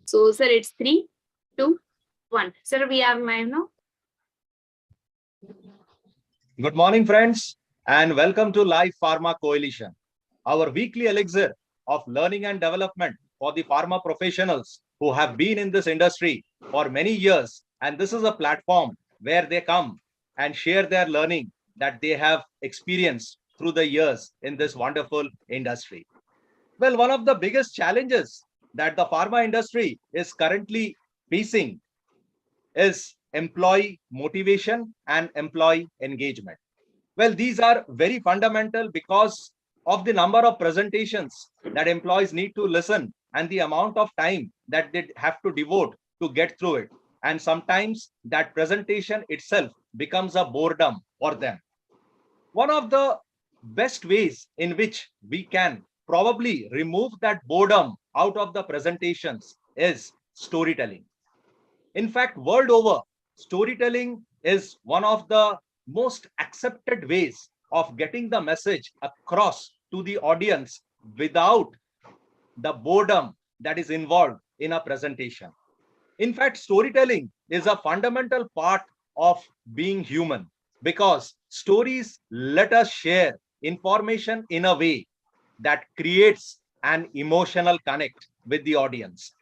So, sir, it's 3, 2, 1. Sir, we are live now. Good morning, friends, and welcome to Live Pharma Coalition, our weekly elixir of learning and development for the pharma professionals who have been in this industry for many years. And this is a platform where they come and share their learning that they have experienced through the years in this wonderful industry. Well, one of the biggest challenges that the pharma industry is currently facing is employee motivation and employee engagement. Well, these are very fundamental because of the number of presentations that employees need to listen and the amount of time that they have to devote to get through it. And sometimes that presentation itself becomes a boredom for them. One of the best ways in which we can probably remove that boredom out of the presentations is storytelling. In fact, world over, storytelling is one of the most accepted ways of getting the message across to the audience without the boredom that is involved in a presentation. In fact, storytelling is a fundamental part of being human because stories let us share information in a way that creates an emotional connect with the audience.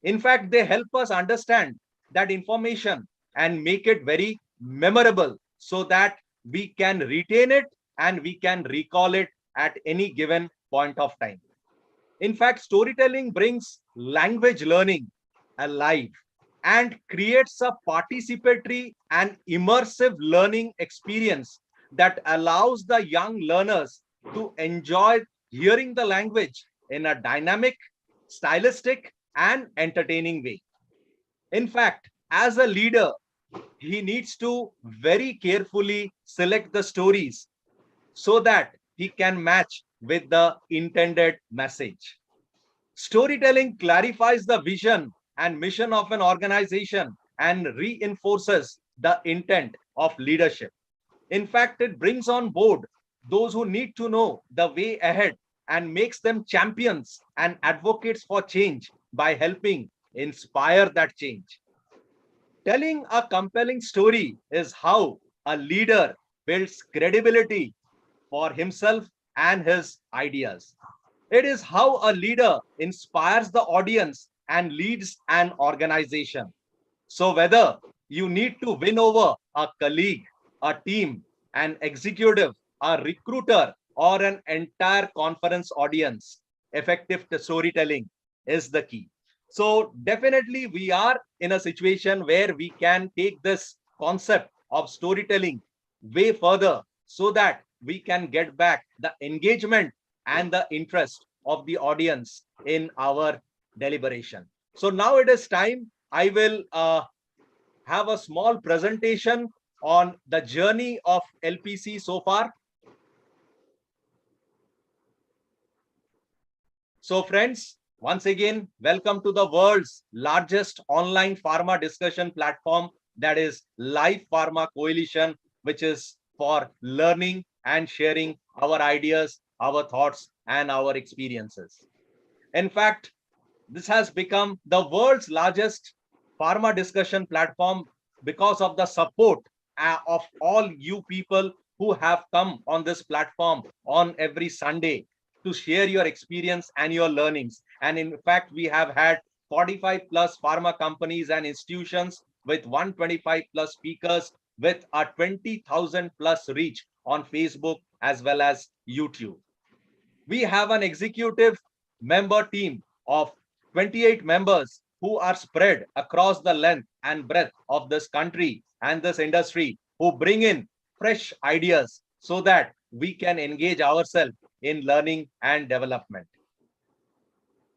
In fact, they help us understand that information and make it very memorable so that we can retain it and we can recall it at any given point of time. In fact, storytelling brings language learning alive and creates a participatory and immersive learning experience that allows the young learners to enjoy hearing the language in a dynamic, stylistic, and entertaining way. In fact, as a leader, he needs to very carefully select the stories so that he can match with the intended message. Storytelling clarifies the vision and mission of an organization and reinforces the intent of leadership. In fact, it brings on board those who need to know the way ahead and makes them champions and advocates for change by helping inspire that change. Telling a compelling story is how a leader builds credibility for himself and his ideas. It is how a leader inspires the audience and leads an organization. So, whether you need to win over a colleague, a team, an executive, a recruiter, or an entire conference audience, effective storytelling is the key. So definitely we are in a situation where we can take this concept of storytelling way further so that we can get back the engagement and the interest of the audience in our deliberation. So now it is time. I will have a small presentation on the journey of LPC so far. So friends, once again, welcome to the world's largest online pharma discussion platform, that is Live Pharma Coalition, which is for learning and sharing our ideas, our thoughts, and our experiences. In fact, this has become the world's largest pharma discussion platform because of the support of all you people who have come on this platform on every Sunday to share your experience and your learnings. And in fact, we have had 45 plus pharma companies and institutions with 125 plus speakers with a 20,000 plus reach on Facebook as well as YouTube. We have an executive member team of 28 members who are spread across the length and breadth of this country and this industry, who bring in fresh ideas so that we can engage ourselves in learning and development.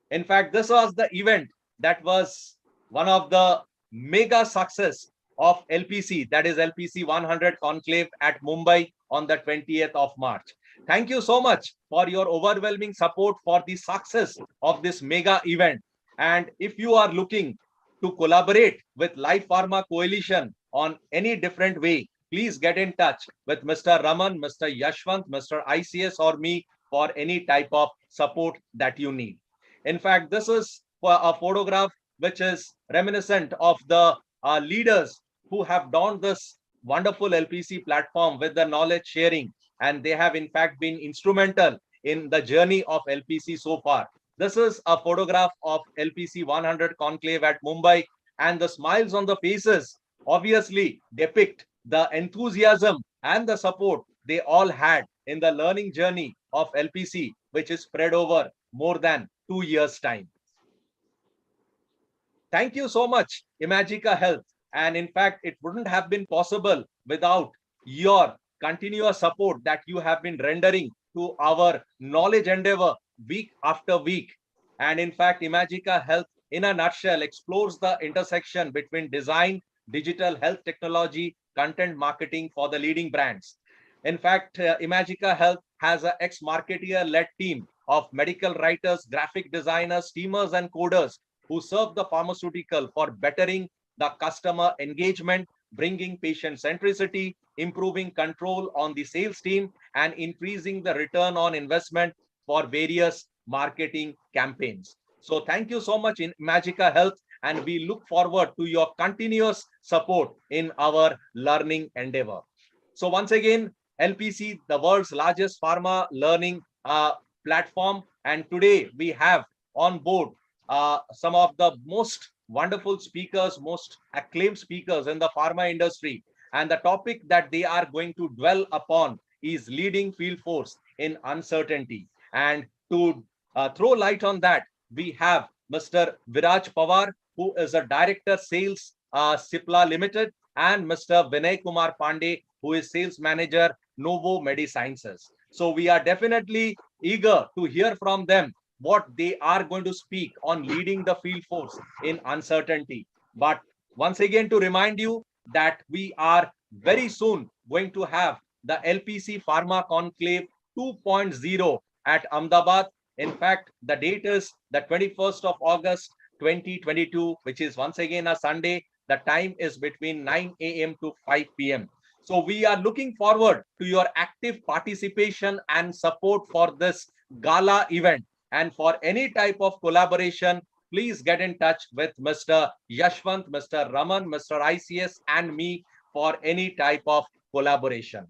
In fact, this was the event that was one of the mega success of LPC, that is LPC 100 Conclave at Mumbai on the 20th of March. Thank you so much for your overwhelming support for the success of this mega event. And if you are looking to collaborate with Live Pharma Coalition on any different way, please get in touch with Mr. Raman, Mr. Yashwant, Mr. ICS, or me for any type of support that you need. In fact, this is a photograph which is reminiscent of the leaders who have donned this wonderful LPC platform with the knowledge sharing, and they have in fact been instrumental in the journey of LPC so far. This is a photograph of LPC 100 conclave at Mumbai, and the smiles on the faces obviously depict the enthusiasm and the support they all had in the learning journey of LPC, which is spread over more than 2 years' time. Thank you so much, Imagica Health. And in fact, it wouldn't have been possible without your continuous support that you have been rendering to our knowledge endeavor week after week. And in fact, Imagica Health, in a nutshell, explores the intersection between design, digital health technology, content marketing for the leading brands. In fact, Imagica Health has an ex-marketeer-led team of medical writers, graphic designers, teamers, and coders who serve the pharmaceutical for bettering the customer engagement, bringing patient centricity, improving control on the sales team, and increasing the return on investment for various marketing campaigns. So thank you so much in Imagica Health, and we look forward to your continuous support in our learning endeavor. So once again, LPC, the world's largest pharma learning platform, and today we have on board some of the most wonderful speakers, most acclaimed speakers in the pharma industry. And the topic that they are going to dwell upon is leading field force in uncertainty. And to throw light on that, we have Mr. Viraj Pawar, who is a Director Sales Cipla Limited, and Mr. Vinay Kumar Pandey, who is Sales Manager, Novo Medisciences. So we are definitely eager to hear from them what they are going to speak on leading the field force in uncertainty. But once again, to remind you that we are very soon going to have the LPC Pharma Conclave 2.0 at Ahmedabad. In fact, the date is the 21st of August 2022, which is once again a Sunday. The time is between 9 a.m. to 5 p.m. So we are looking forward to your active participation and support for this gala event. And for any type of collaboration, please get in touch with Mr. Yashwant, Mr. Raman, Mr. ICS, and me for any type of collaboration.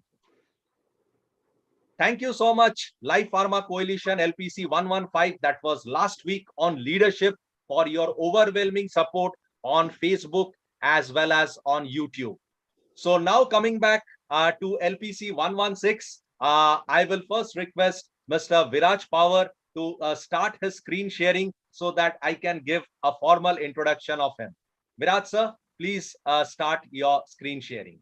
Thank you so much, Life Pharma Coalition LPC 115, that was last week on leadership, for your overwhelming support on Facebook as well as on YouTube. So now coming back to LPC 116, I will first request Mr. Viraj Pawar to start his screen sharing so that I can give a formal introduction of him. Viraj sir, please start your screen sharing.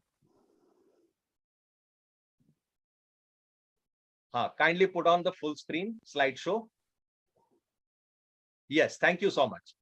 Kindly put on the full screen slideshow. Yes, thank you so much.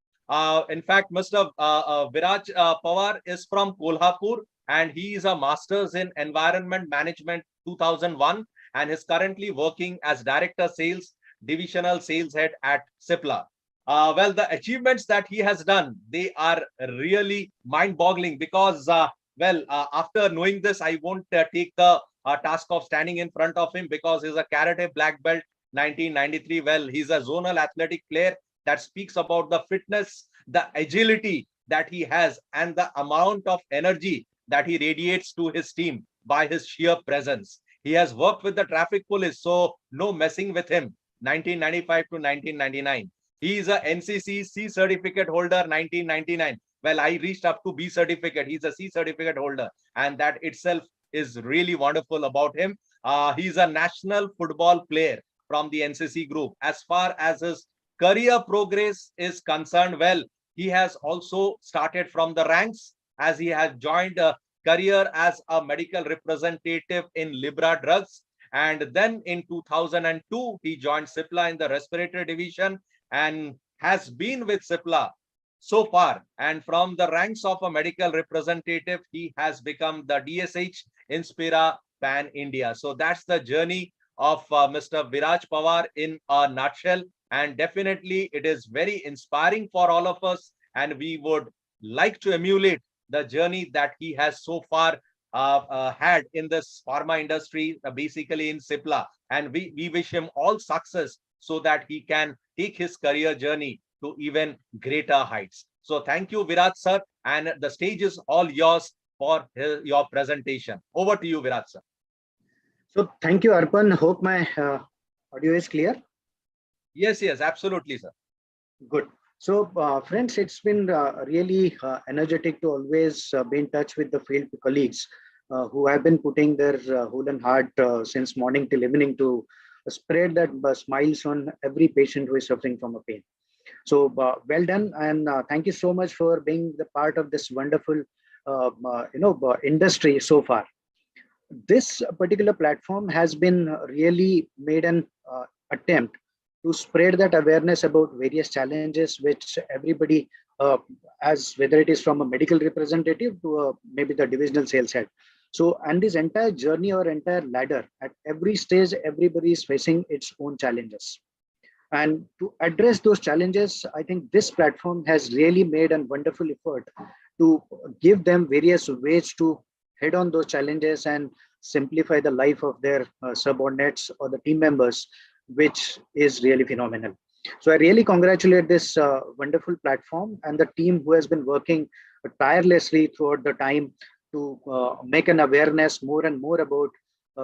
In fact, Mr. Viraj Pawar is from Kolhapur, and he is a master's in environment management 2001, and is currently working as director sales, divisional sales head at Cipla. Well, the achievements that he has done, they are really mind-boggling, because after knowing this, I won't take the task of standing in front of him, because he's a karate black belt 1993. Well, he's a zonal athletic player. That speaks about the fitness, the agility that he has, and the amount of energy that he radiates to his team by his sheer presence. He has worked with the traffic police, so no messing with him, 1995 to 1999. He is a NCC C certificate holder, 1999. Well, I reached up to B certificate. He's a C certificate holder, and that itself is really wonderful about him. He's a national football player from the NCC group. As far as his career progress is concerned, well, he has also started from the ranks, as he has joined a career as a medical representative in Libra Drugs. And then in 2002, he joined Cipla in the respiratory division and has been with Cipla so far. And from the ranks of a medical representative, he has become the DSH Inspira Pan India. So that's the journey of Mr. Viraj Pawar in a nutshell. And definitely it is very inspiring for all of us, and we would like to emulate the journey that he has so far had in this pharma industry, basically in Cipla. And we wish him all success so that he can take his career journey to even greater heights. So thank you, Virat sir, and the stage is all yours for your presentation. Over to you, Virat sir. So thank you, Arpan. Hope my audio is clear. Yes, yes, absolutely, sir. Good. So friends, it's been really energetic to always be in touch with the field colleagues who have been putting their whole and heart since morning till evening to spread that smiles on every patient who is suffering from a pain. So well done, and thank you so much for being the part of this wonderful industry so far. This particular platform has been really made an attempt to spread that awareness about various challenges which everybody has, whether it is from a medical representative to maybe the divisional sales head. So, and this entire journey or entire ladder, at every stage, everybody is facing its own challenges. And to address those challenges, I think this platform has really made a wonderful effort to give them various ways to head on those challenges and simplify the life of their subordinates or the team members, which is really phenomenal. So I really congratulate this wonderful platform and the team who has been working tirelessly throughout the time to make an awareness more and more about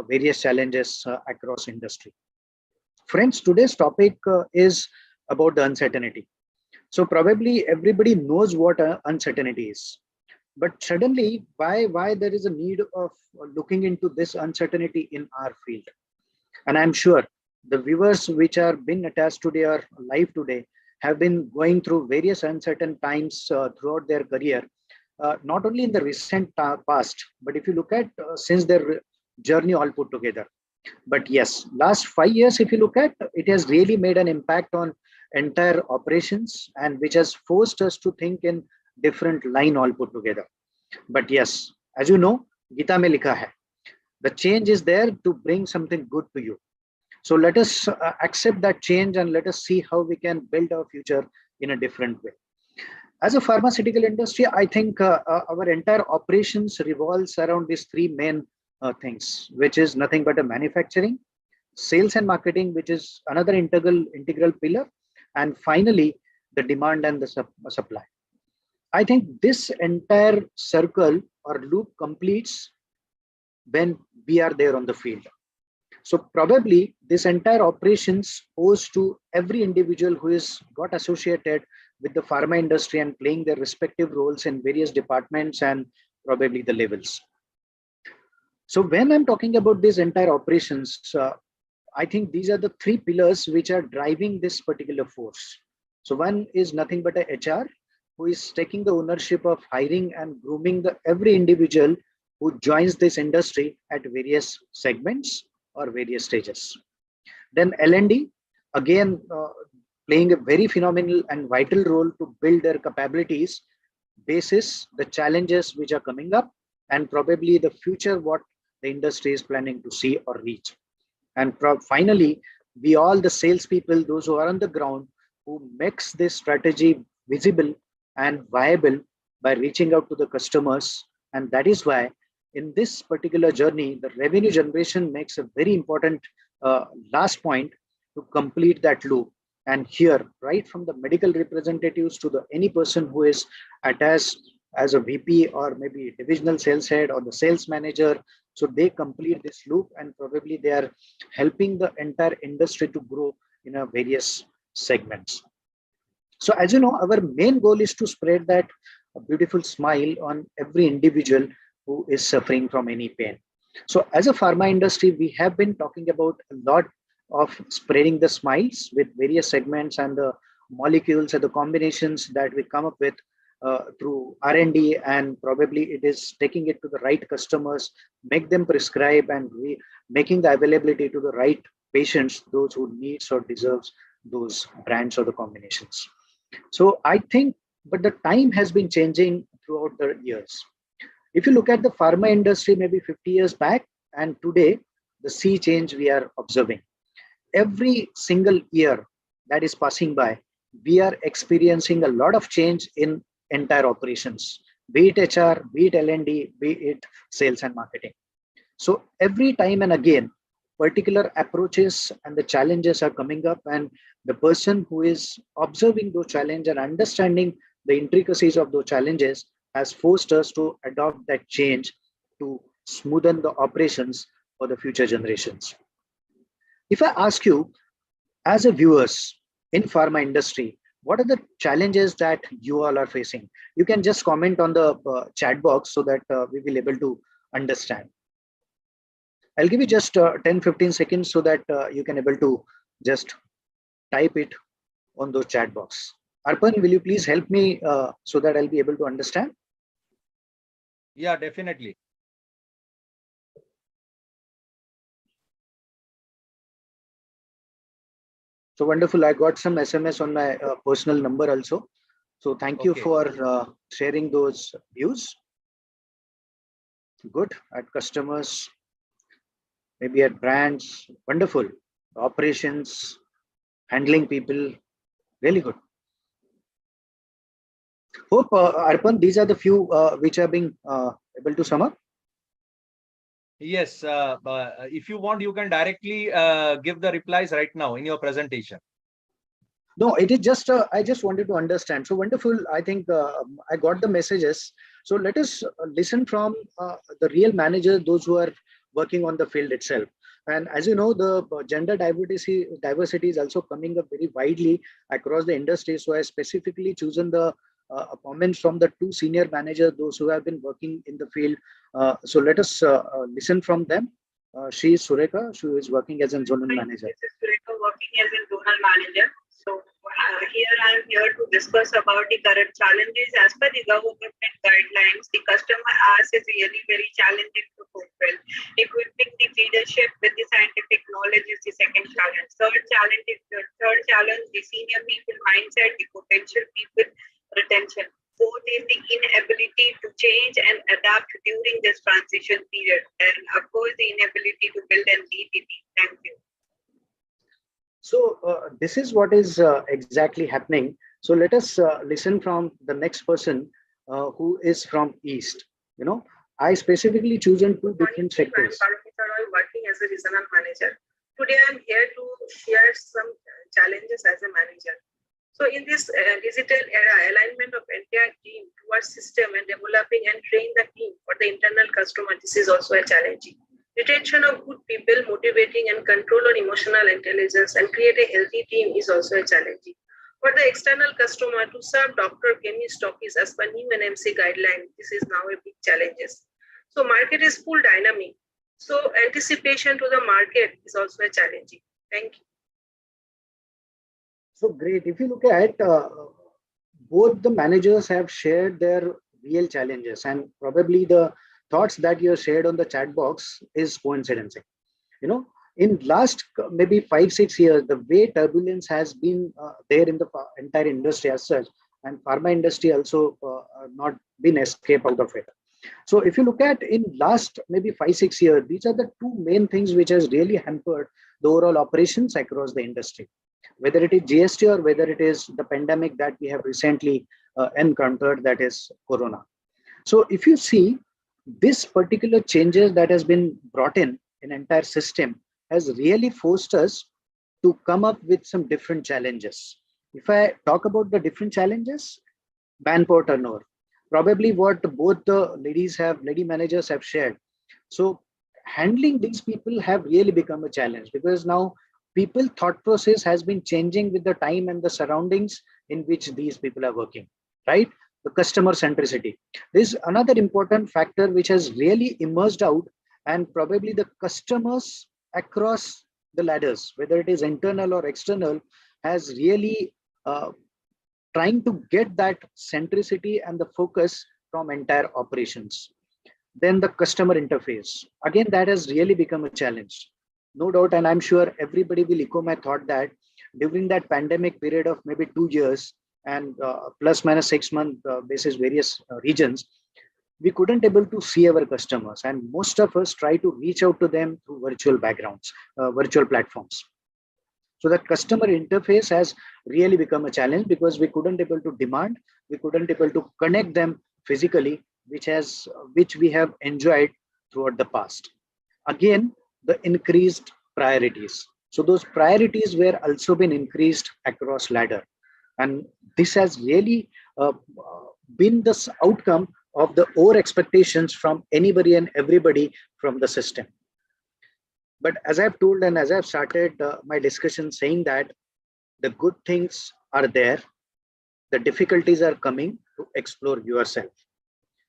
various challenges across industry. Friends, today's topic is about the uncertainty. So probably everybody knows what uncertainty is. But suddenly, why there is a need of looking into this uncertainty in our field? And I'm sure the viewers which are being attached today or live today have been going through various uncertain times throughout their career, not only in the recent past, but if you look at since their journey all put together. But yes, last 5 years, if you look at, it has really made an impact on entire operations and which has forced us to think in different line all put together. But yes, as you know, Gita mein likha hai, the change is there to bring something good to you. So let us accept that change and let us see how we can build our future in a different way. As a pharmaceutical industry, I think our entire operations revolves around these three main things, which is nothing but a manufacturing, sales and marketing, which is another integral pillar, and finally the demand and the supply. I think this entire circle or loop completes when we are there on the field. So probably this entire operations owes to every individual who is got associated with the pharma industry and playing their respective roles in various departments and probably the levels. So when I'm talking about these entire operations, I think these are the three pillars which are driving this particular force. So one is nothing but a HR who is taking the ownership of hiring and grooming every individual who joins this industry at various segments or various stages. Then L&D, again, playing a very phenomenal and vital role to build their capabilities basis the challenges which are coming up and probably the future what the industry is planning to see or reach. And finally, we all the salespeople, those who are on the ground, who makes this strategy visible and viable by reaching out to the customers. And that is why in this particular journey, the revenue generation makes a very important last point to complete that loop. And here, right from the medical representatives to the any person who is attached as a VP or maybe divisional sales head or the sales manager, so they complete this loop and probably they are helping the entire industry to grow in a various segments. So as you know, our main goal is to spread that beautiful smile on every individual who is suffering from any pain. So as a pharma industry, we have been talking about a lot of spreading the smiles with various segments and the molecules and the combinations that we come up with through R&D, and probably it is taking it to the right customers, make them prescribe and making the availability to the right patients, those who needs or deserves those brands or the combinations. So I think, but the time has been changing throughout the years. If you look at the pharma industry, maybe 50 years back and today, the sea change we are observing. Every single year that is passing by, we are experiencing a lot of change in entire operations, be it HR, be it L&D, be it sales and marketing. So every time and again, particular approaches and the challenges are coming up, and the person who is observing those challenges and understanding the intricacies of those challenges has forced us to adopt that change to smoothen the operations for the future generations. If I ask you, as a viewers in pharma industry, what are the challenges that you all are facing? You can just comment on the chat box so that we will able to understand. I'll give you just 10-15 seconds so that you can able to just type it on those chat box. Arpan, will you please help me so that I'll be able to understand? Yeah, definitely. So wonderful. I got some SMS on my personal number also. So thank you for sharing those views. Good. At customers, maybe at brands. Wonderful. Operations, handling people. Really good. Hope, Arpan, these are the few which are being able to sum up. Yes, if you want, you can directly give the replies right now in your presentation. No, it is just, I just wanted to understand. So wonderful. I think I got the messages. So let us listen from the real manager, those who are working on the field itself. And as you know, the gender diversity is also coming up very widely across the industry. So I specifically chosen the comments from the two senior managers, those who have been working in the field. So let us listen from them. She is Sureka, who is working as a zonal manager. This is Sureka working as a zonal manager. So here I am here to discuss about the current challenges. As per the government guidelines, the customer ask is really very challenging to fulfill. Equipping the leadership with the scientific knowledge is the second challenge. Third challenge, the senior people mindset, the potential people retention. Fourth is the inability to change and adapt during this transition period. And of course, the inability to build and lead the team. Thank you. So this is what is exactly happening. So let us listen from the next person who is from East. You know, I specifically chosen two different sectors. I'm working as a regional manager. Today, I'm here to share some challenges as a manager. So in this digital era, alignment of entire team towards system and developing and train the team for the internal customer, this is also a challenge. Retention of good people, motivating and control on emotional intelligence and create a healthy team is also a challenge. For the external customer to serve doctor, chemist, stockists as per new NMC guideline, this is now a big challenge. So market is full dynamic. So anticipation to the market is also a challenge. Thank you. So great. If you look at both the managers have shared their real challenges, and probably the thoughts that you shared on the chat box is coinciding. You know, in last maybe 5-6 years, the way turbulence has been there in the entire industry as such, and pharma industry also not been escape out of it. So if you look at in last maybe 5-6 years, these are the two main things which has really hampered the overall operations across the industry, whether it is GST or whether it is the pandemic that we have recently encountered, that is Corona. So if you see, this particular changes that has been brought in entire system has really forced us to come up with some different challenges. If I talk about the different challenges, manpower turnover, probably what both the lady managers have shared. So handling these people have really become a challenge, because now people thought process has been changing with the time and the surroundings in which these people are working, right? The customer centricity. This is another important factor which has really emerged out, and probably the customers across the ladders, whether it is internal or external, has really trying to get that centricity and the focus from entire operations. Then the customer interface. Again, that has really become a challenge. No doubt, and I'm sure everybody will echo my thought that during that pandemic period of maybe 2 years, and plus minus 6 months basis various regions, we couldn't able to see our customers, and most of us try to reach out to them through virtual backgrounds, virtual platforms. So that customer interface has really become a challenge, because we couldn't able to demand, we couldn't able to connect them physically, which we have enjoyed throughout the past. Again, the increased priorities. So those priorities were also been increased across ladder. And this has really been the outcome of the over expectations from anybody and everybody from the system. But as I've told and as I've started my discussion saying that the good things are there, the difficulties are coming to explore yourself.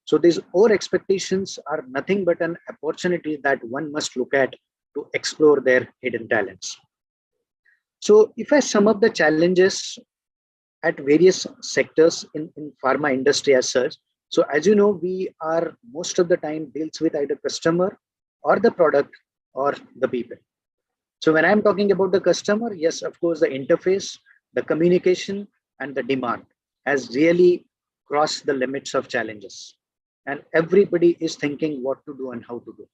So these over expectations are nothing but an opportunity that one must look at to explore their hidden talents. So if I sum up the challenges at various sectors in pharma industry as such, so as you know, we are most of the time deals with either customer or the product or the people. So when I'm talking about the customer, yes, of course, the interface, the communication and the demand has really crossed the limits of challenges. And everybody is thinking what to do and how to do.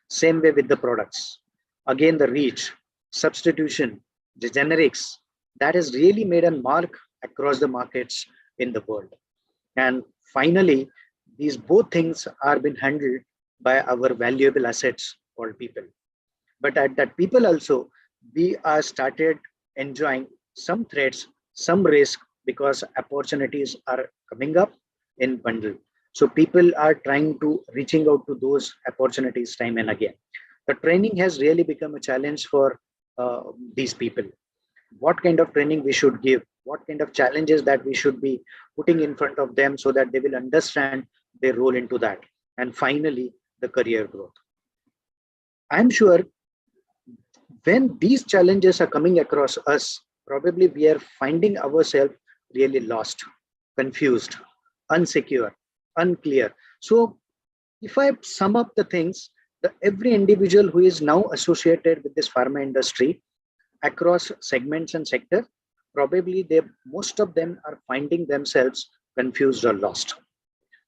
Same way with the products. Again, the reach, substitution, the generics, that has really made a mark across the markets in the world. And finally, these both things are being handled by our valuable assets called people. But at that people also, we are started enjoying some threats, some risk, because opportunities are coming up in bundle. So people are trying to reaching out to those opportunities time and again. The training has really become a challenge for these people. What kind of training we should give, what kind of challenges that we should be putting in front of them so that they will understand their role into that. And finally, the career growth. I'm sure when these challenges are coming across us, probably we are finding ourselves really lost, confused, unsecure, unclear. So if I sum up the things, every individual who is now associated with this pharma industry across segments and sector, probably most of them are finding themselves confused or lost.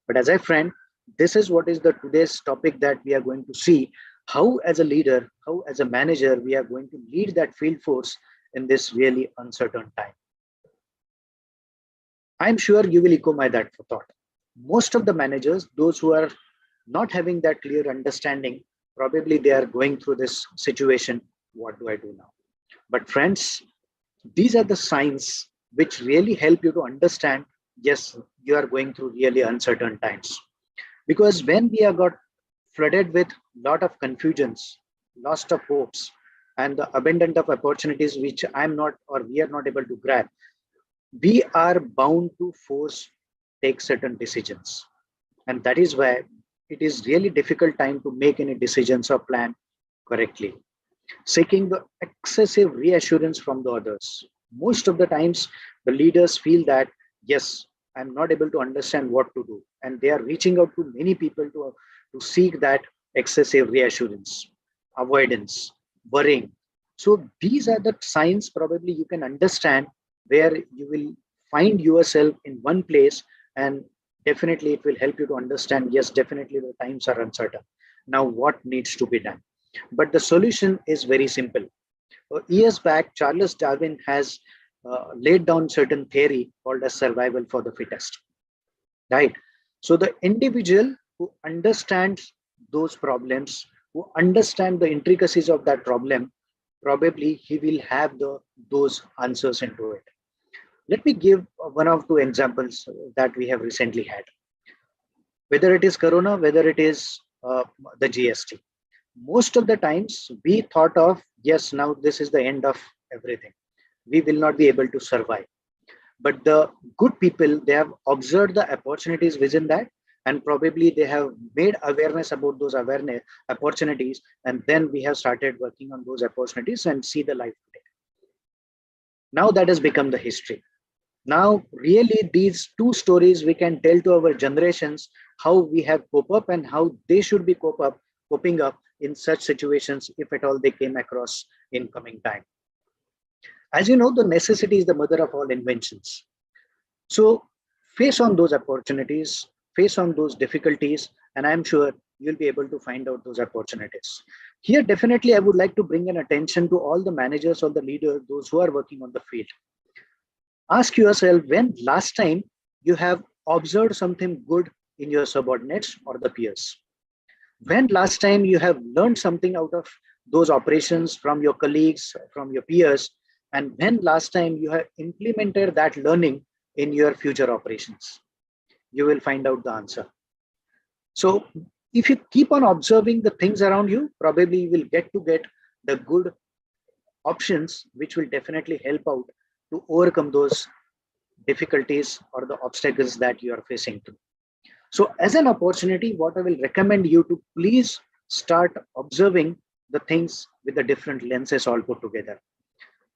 But as a friend, this is what is the today's topic that we are going to see, how as a leader, how as a manager, we are going to lead that field force in this really uncertain time. I'm sure you will echo that thought. Most of the managers, those who are not having that clear understanding, probably they are going through this situation. What do I do now? But friends, these are the signs which really help you to understand, yes, you are going through really uncertain times. Because when we have got flooded with lot of confusions, lost of hopes, and the abundance of opportunities which I'm not or we are not able to grab, we are bound to take certain decisions. And that is why it is really difficult time to make any decisions or plan correctly. Seeking the excessive reassurance from the others. Most of the times, the leaders feel that, yes, I'm not able to understand what to do. And they are reaching out to many people to seek that excessive reassurance, avoidance, worrying. So these are the signs probably you can understand where you will find yourself in one place, and definitely it will help you to understand, yes, definitely the times are uncertain. Now what needs to be done? But the solution is very simple. Years back, Charles Darwin has laid down certain theory called as survival for the fittest, right? So the individual who understands those problems, who understand the intricacies of that problem, probably he will have those answers into it. Let me give one or two examples that we have recently had. Whether it is Corona, whether it is the GST. Most of the times we thought of, yes, now this is the end of everything. We will not be able to survive. But the good people, they have observed the opportunities within that, and probably they have made awareness about those opportunities, and then we have started working on those opportunities and see the light today. Now that has become the history. Now, really, these two stories we can tell to our generations how we have coped up and how they should be coping up in such situations if at all they came across in coming time. As you know, the necessity is the mother of all inventions. So face on those opportunities, face on those difficulties, and I'm sure you'll be able to find out those opportunities. Here, definitely, I would like to bring an attention to all the managers or the leaders, those who are working on the field. Ask yourself, when last time you have observed something good in your subordinates or the peers? When last time you have learned something out of those operations from your colleagues, from your peers? And when last time you have implemented that learning in your future operations? You will find out the answer. So if you keep on observing the things around you, probably you will get the good options, which will definitely help out to overcome those difficulties or the obstacles that you are facing through. So as an opportunity, what I will recommend you to please start observing the things with the different lenses all put together.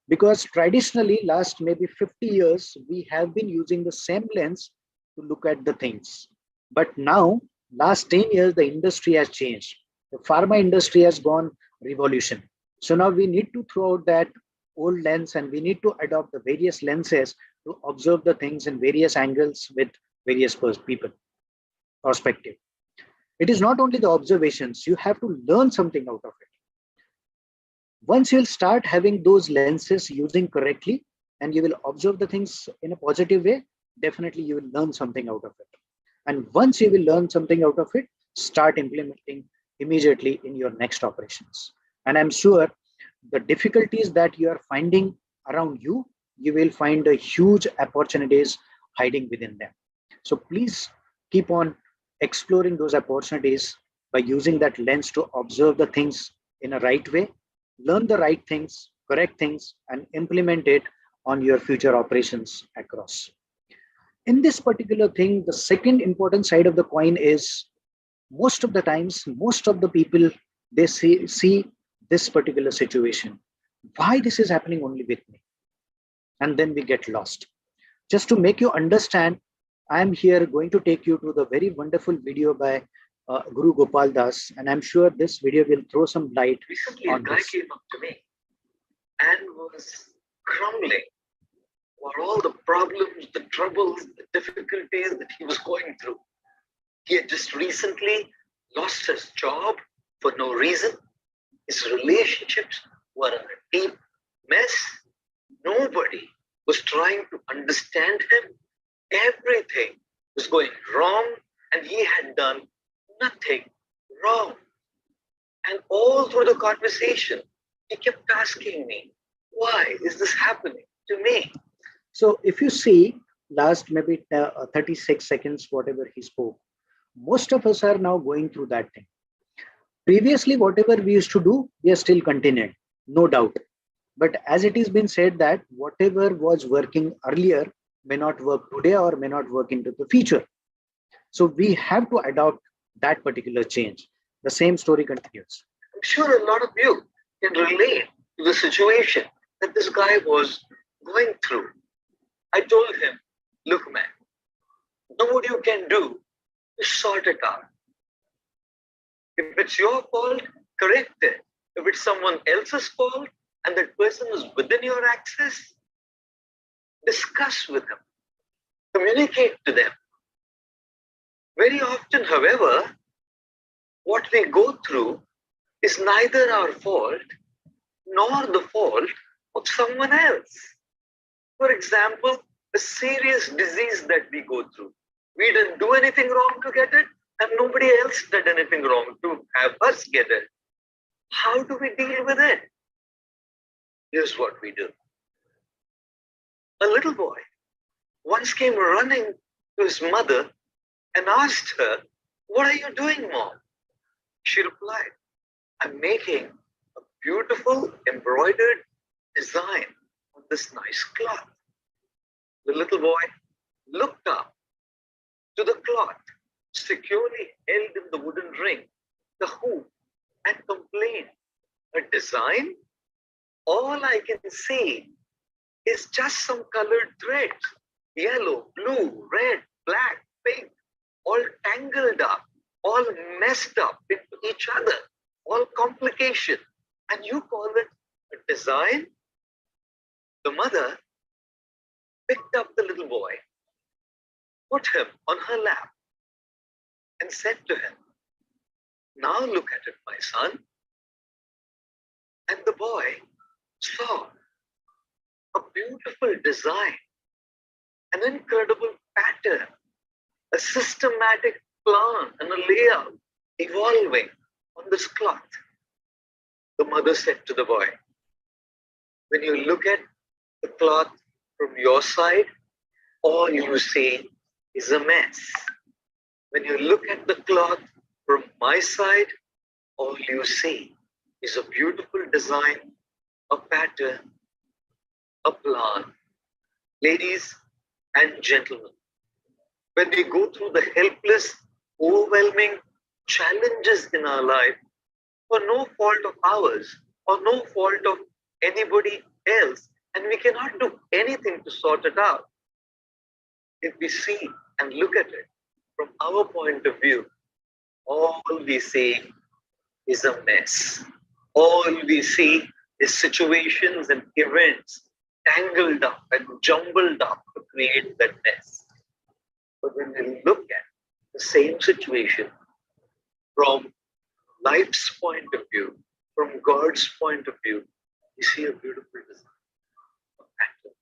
Because traditionally, last maybe 50 years, we have been using the same lens to look at the things. But now, last 10 years, the industry has changed. The pharma industry has gone revolution. So now we need to throw out that old lens and we need to adopt the various lenses to observe the things in various angles with various people perspective. It is not only the observations, you have to learn something out of it. Once you'll start having those lenses using correctly and you will observe the things in a positive way, definitely you will learn something out of it. And once you will learn something out of it, start implementing immediately in your next operations. And I'm sure the difficulties that you are finding around you, you will find a huge opportunities hiding within them. So please keep on exploring those opportunities by using that lens to observe the things in a right way, learn the right things, correct things, and implement it on your future operations across. In this particular thing, the second important side of the coin is most of the times, most of the people, they see this particular situation. Why this is happening only with me? And then we get lost. Just to make you understand, I'm here going to take you to the very wonderful video by Guru Gopal Das, and I'm sure this video will throw some light. Recently, a guy came up to me and was grumbling about all the problems, the troubles, the difficulties that he was going through. He had just recently lost his job for no reason. His relationships were in a deep mess. Nobody was trying to understand him. Everything was going wrong, and he had done nothing wrong. And all through the conversation, he kept asking me, why is this happening to me? So if you see last maybe 36 seconds, whatever he spoke, most of us are now going through that thing. Previously, whatever we used to do, we are still continuing, no doubt. But as it has been said that whatever was working earlier may not work today or may not work into the future. So we have to adopt that particular change. The same story continues. I'm sure a lot of you can relate to the situation that this guy was going through. I told him, look, man, know what you can do is sort it out. If it's your fault, correct it. If it's someone else's fault and that person is within your access, discuss with them, communicate to them. Very often, however, what we go through is neither our fault nor the fault of someone else. For example, a serious disease that we go through. We didn't do anything wrong to get it, and nobody else did anything wrong to have us get it. How do we deal with it? Here's what we do. A little boy once came running to his mother and asked her, "What are you doing, Mom?" She replied, "I'm making a beautiful embroidered design on this nice cloth." The little boy looked up to the cloth, securely held in the wooden ring, the hoop, and complained, "A design? All I can see is just some colored threads, yellow, blue, red, black, pink, all tangled up, all messed up into each other, all complication. And you call it a design?" The mother picked up the little boy, put him on her lap, and said to him, "Now look at it, my son." And the boy saw a beautiful design, an incredible pattern, a systematic plan and a layout evolving on this cloth. The mother said to the boy, "When you look at the cloth from your side, all you see is a mess. When you look at the cloth from my side, all you see is a beautiful design, a pattern, a plan. Ladies and gentlemen, when we go through the helpless, overwhelming challenges in our life, for no fault of ours or no fault of anybody else, and we cannot do anything to sort it out. If we see and look at it from our point of view, all we see is a mess. All we see is situations and events tangled up and jumbled up to create that mess. But when we look at the same situation from life's point of view, from God's point of view, we see a beautiful design, a pattern,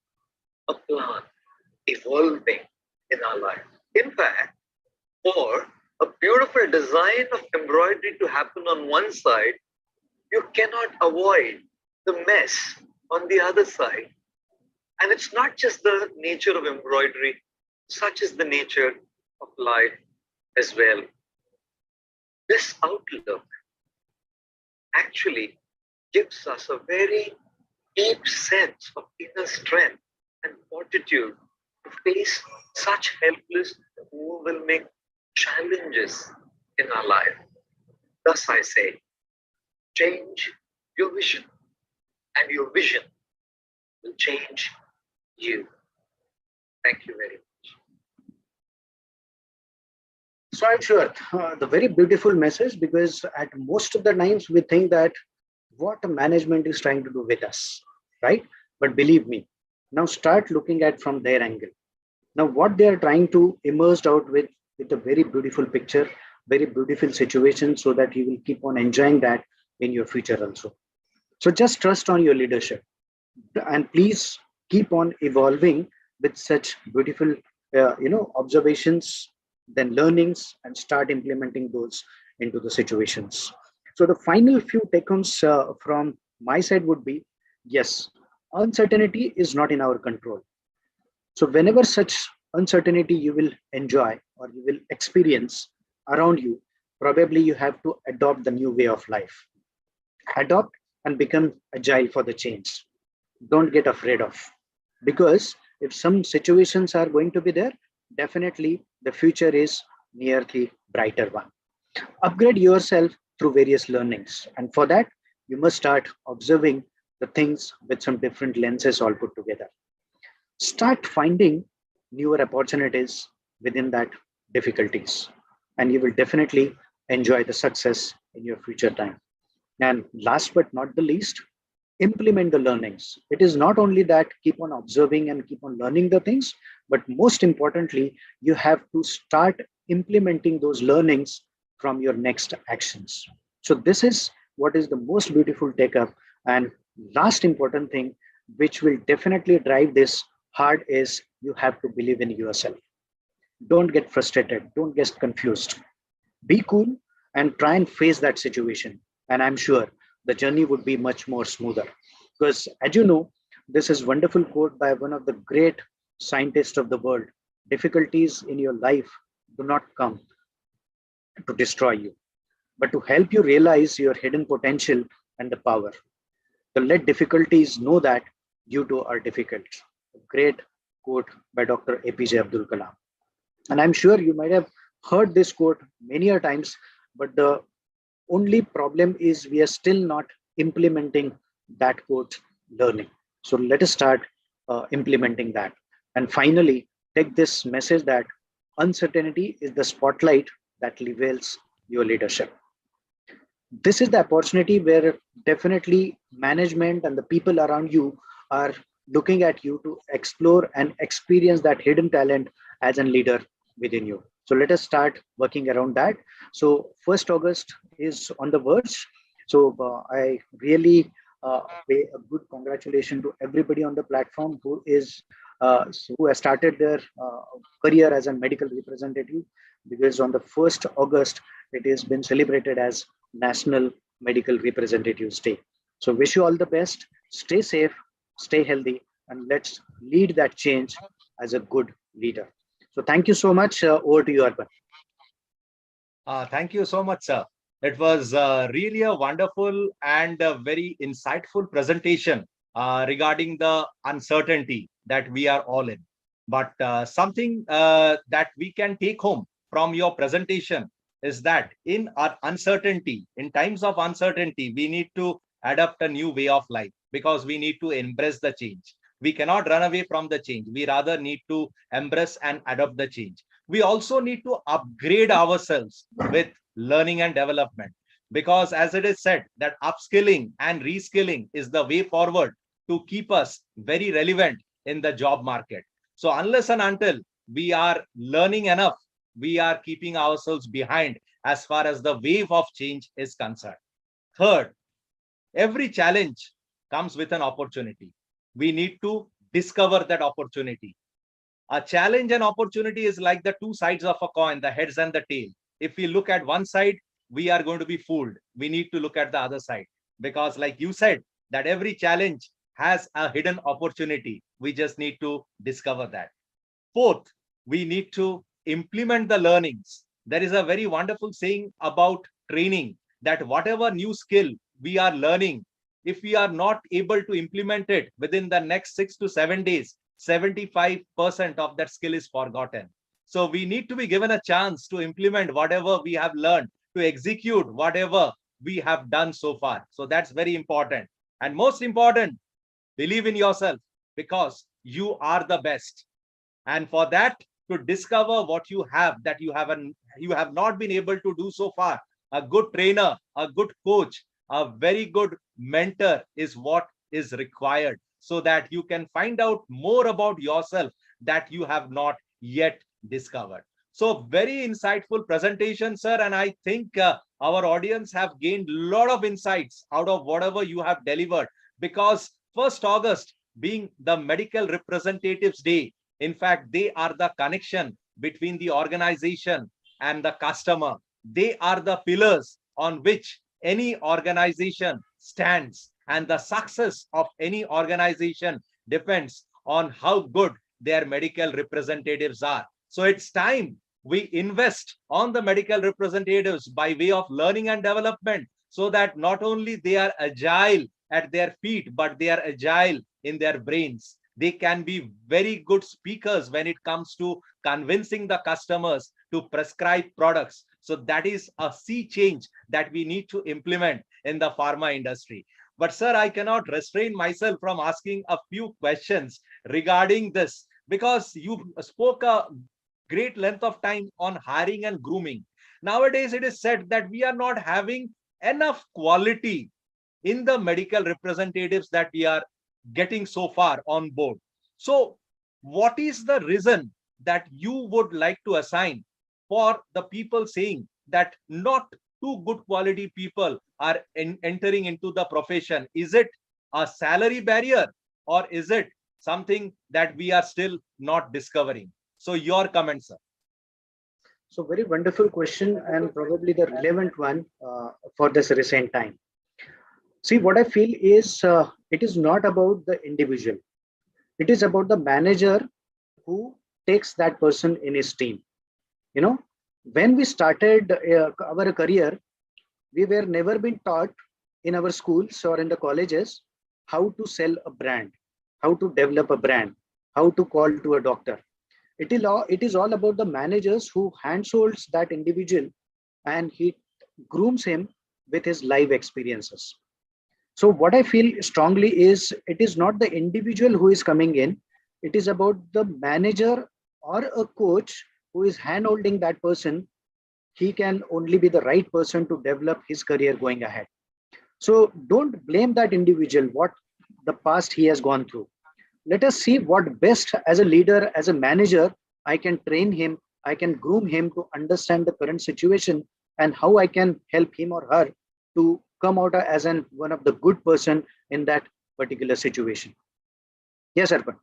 a plan evolving in our life. In fact, for a beautiful design of embroidery to happen on one side, you cannot avoid the mess on the other side. And it's not just the nature of embroidery, such is the nature of life as well. This outlook actually gives us a very deep sense of inner strength and fortitude to face such helpless, overwhelming challenges in our life. Thus I say, change your vision, and your vision will change you. Thank you very much. So I'm sure the very beautiful message, because at most of the times we think that what management is trying to do with us, right? But believe me, now start looking at from their angle. Now what they are trying to immerse out with a very beautiful picture, very beautiful situation, so that you will keep on enjoying that in your future also. So just trust on your leadership, and please keep on evolving with such beautiful observations, then learnings, and start implementing those into the situations. So the final few take-homes from my side would be, yes, uncertainty is not in our control. So whenever such uncertainty you will enjoy or you will experience around you, probably you have to adopt the new way of life. Adopt and become agile for the change. Don't get afraid of, because if some situations are going to be there, definitely the future is near the brighter one. Upgrade yourself through various learnings, and for that you must start observing the things with some different lenses all put together. Start finding newer opportunities within that difficulties, and you will definitely enjoy the success in your future time. And last but not the least, implement the learnings. It is not only that keep on observing and keep on learning the things, but most importantly, you have to start implementing those learnings from your next actions. So this is what is the most beautiful take up. And last important thing, which will definitely drive this hard, is you have to believe in yourself. Don't get frustrated. Don't get confused. Be cool and try and face that situation. And I'm sure the journey would be much more smoother. Because as you know, this is wonderful quote by one of the great scientists of the world. Difficulties in your life do not come to destroy you, but to help you realize your hidden potential and the power. So let difficulties know that you too are difficult. A great quote by Dr. APJ Abdul Kalam. And I'm sure you might have heard this quote many a times, but the only problem is we are still not implementing that quote learning. So let us start implementing that. And finally, take this message that uncertainty is the spotlight that reveals your leadership. This is the opportunity where definitely management and the people around you are looking at you to explore and experience that hidden talent as a leader within you. So let us start working around that. So 1st August is on the verge. So I really pay a good congratulations to everybody on the platform who has started their career as a medical representative, because on the 1st August, it has been celebrated as National Medical Representatives Day. So wish you all the best, stay safe, stay healthy, and let's lead that change as a good leader. So thank you so much. Over to you, Arpan. Thank you so much, sir. It was really a wonderful and a very insightful presentation regarding the uncertainty that we are all in. But something that we can take home from your presentation is that in our uncertainty, in times of uncertainty, we need to adopt a new way of life because we need to embrace the change. We cannot run away from the change. We rather need to embrace and adopt the change. We also need to upgrade ourselves with learning and development, because as it is said that upskilling and reskilling is the way forward to keep us very relevant in the job market. So unless and until we are learning enough, we are keeping ourselves behind as far as the wave of change is concerned. Third, every challenge comes with an opportunity. We need to discover that opportunity. A challenge and opportunity is like the two sides of a coin, the heads and the tail. If we look at one side, we are going to be fooled. We need to look at the other side, because like you said, that every challenge has a hidden opportunity. We just need to discover that. Fourth, we need to implement the learnings. There is a very wonderful saying about training, that whatever new skill we are learning, if we are not able to implement it within the next 6 to 7 days, 75% of that skill is forgotten. So we need to be given a chance to implement whatever we have learned, to execute whatever we have done so far. So that's very important. And most important, believe in yourself, because you are the best. And for that, to discover what you have that you have not been able to do so far, a good trainer, a good coach, a very good mentor is what is required, so that you can find out more about yourself that you have not yet discovered. So very insightful presentation, sir. And I think our audience have gained a lot of insights out of whatever you have delivered, because 1st August being the Medical Representatives Day, in fact, they are the connection between the organization and the customer. They are the pillars on which any organization stands, and the success of any organization depends on how good their medical representatives are. So it's time we invest on the medical representatives by way of learning and development, so that not only they are agile at their feet, but they are agile in their brains. They can be very good speakers when it comes to convincing the customers to prescribe products. So that is a sea change that we need to implement in the pharma industry. But sir, I cannot restrain myself from asking a few questions regarding this, because you spoke a great length of time on hiring and grooming. Nowadays, it is said that we are not having enough quality in the medical representatives that we are getting so far on board. So what is the reason that you would like to assign for the people saying that not too good quality people are entering into the profession? Is it a salary barrier, or is it something that we are still not discovering? So your comments, sir. So very wonderful question, and probably the relevant one for this recent time. See, what I feel is it is not about the individual. It is about the manager who takes that person in his team. You know, when we started our career, we were never been taught in our schools or in the colleges how to sell a brand, how to develop a brand, how to call to a doctor. It is all about the managers who handholds that individual, and he grooms him with his life experiences. So what I feel strongly is it is not the individual who is coming in. It is about the manager or a coach who is handholding that person. He can only be the right person to develop his career going ahead. So don't blame that individual, what the past he has gone through. Let us see what best as a leader, as a manager, I can train him, I can groom him to understand the current situation, and how I can help him or her to come out as one of the good person in that particular situation. Yes, Arpan.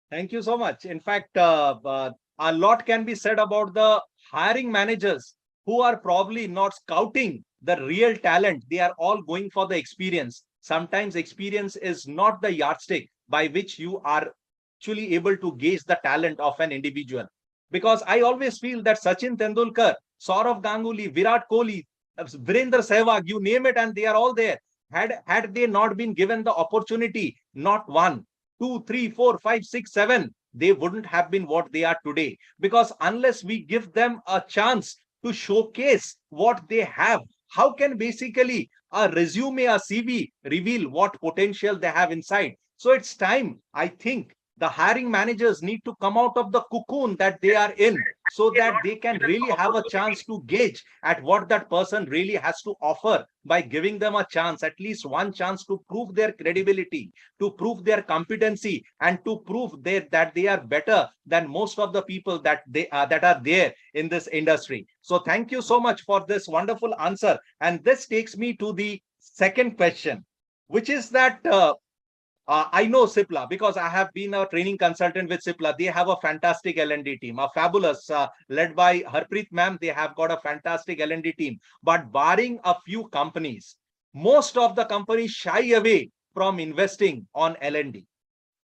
Thank you so much. In fact, a lot can be said about the hiring managers who are probably not scouting the real talent. They are all going for the experience. Sometimes experience is not the yardstick by which you are actually able to gauge the talent of an individual. Because I always feel that Sachin Tendulkar, Saurav Ganguly, Virat Kohli, Virendra Sehwag, you name it, and they are all there. Had they not been given the opportunity, not one, two, three, four, five, six, seven, they wouldn't have been what they are today. Because unless we give them a chance to showcase what they have, how can basically a resume, a CV reveal what potential they have inside? So it's time, I think, the hiring managers need to come out of the cocoon that they are in, so that they can really have a chance to gauge at what that person really has to offer, by giving them a chance, at least one chance, to prove their credibility, to prove their competency, and to prove that they are better than most of the people that are there in this industry. So thank you so much for this wonderful answer. And this takes me to the second question, which is that I know Cipla because I have been a training consultant with Cipla. They have a fantastic L&D team, a fabulous, led by Harpreet ma'am. They have got a fantastic L&D team. But barring a few companies, most of the companies shy away from investing on L&D.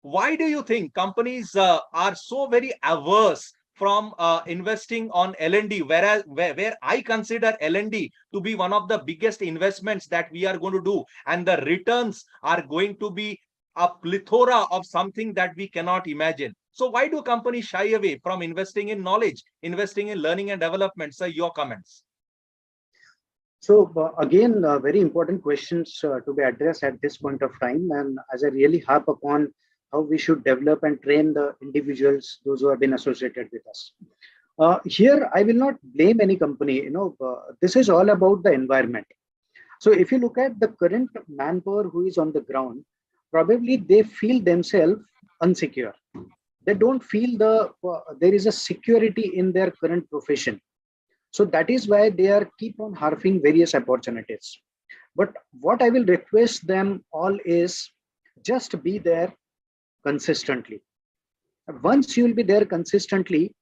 Why do you think companies are so very averse from investing on L&D, whereas where I consider L&D to be one of the biggest investments that we are going to do, and the returns are going to be a plethora of something that we cannot imagine? So why do companies shy away from investing in knowledge, investing in learning and development? Sir, your comments. So again, very important questions to be addressed at this point of time. And as I really harp upon how we should develop and train the individuals, those who have been associated with us. Here, I will not blame any company. This is all about the environment. So if you look at the current manpower who is on the ground, probably they feel themselves unsecure. They don't feel there is a security in their current profession. So that is why they are keep on harping various opportunities. But what I will request them all is just be there consistently. Once you will be there consistently,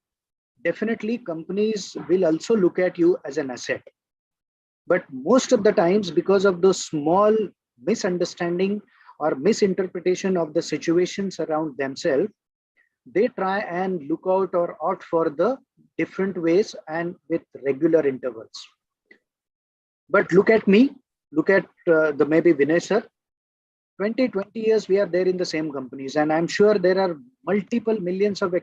definitely companies will also look at you as an asset. But most of the times, because of the small misunderstanding or misinterpretation of the situations around themselves, they try and look out or opt for the different ways and with regular intervals. But look at me, look at the maybe Vinay sir. 20 years we are there in the same companies, and I'm sure there are multiple millions of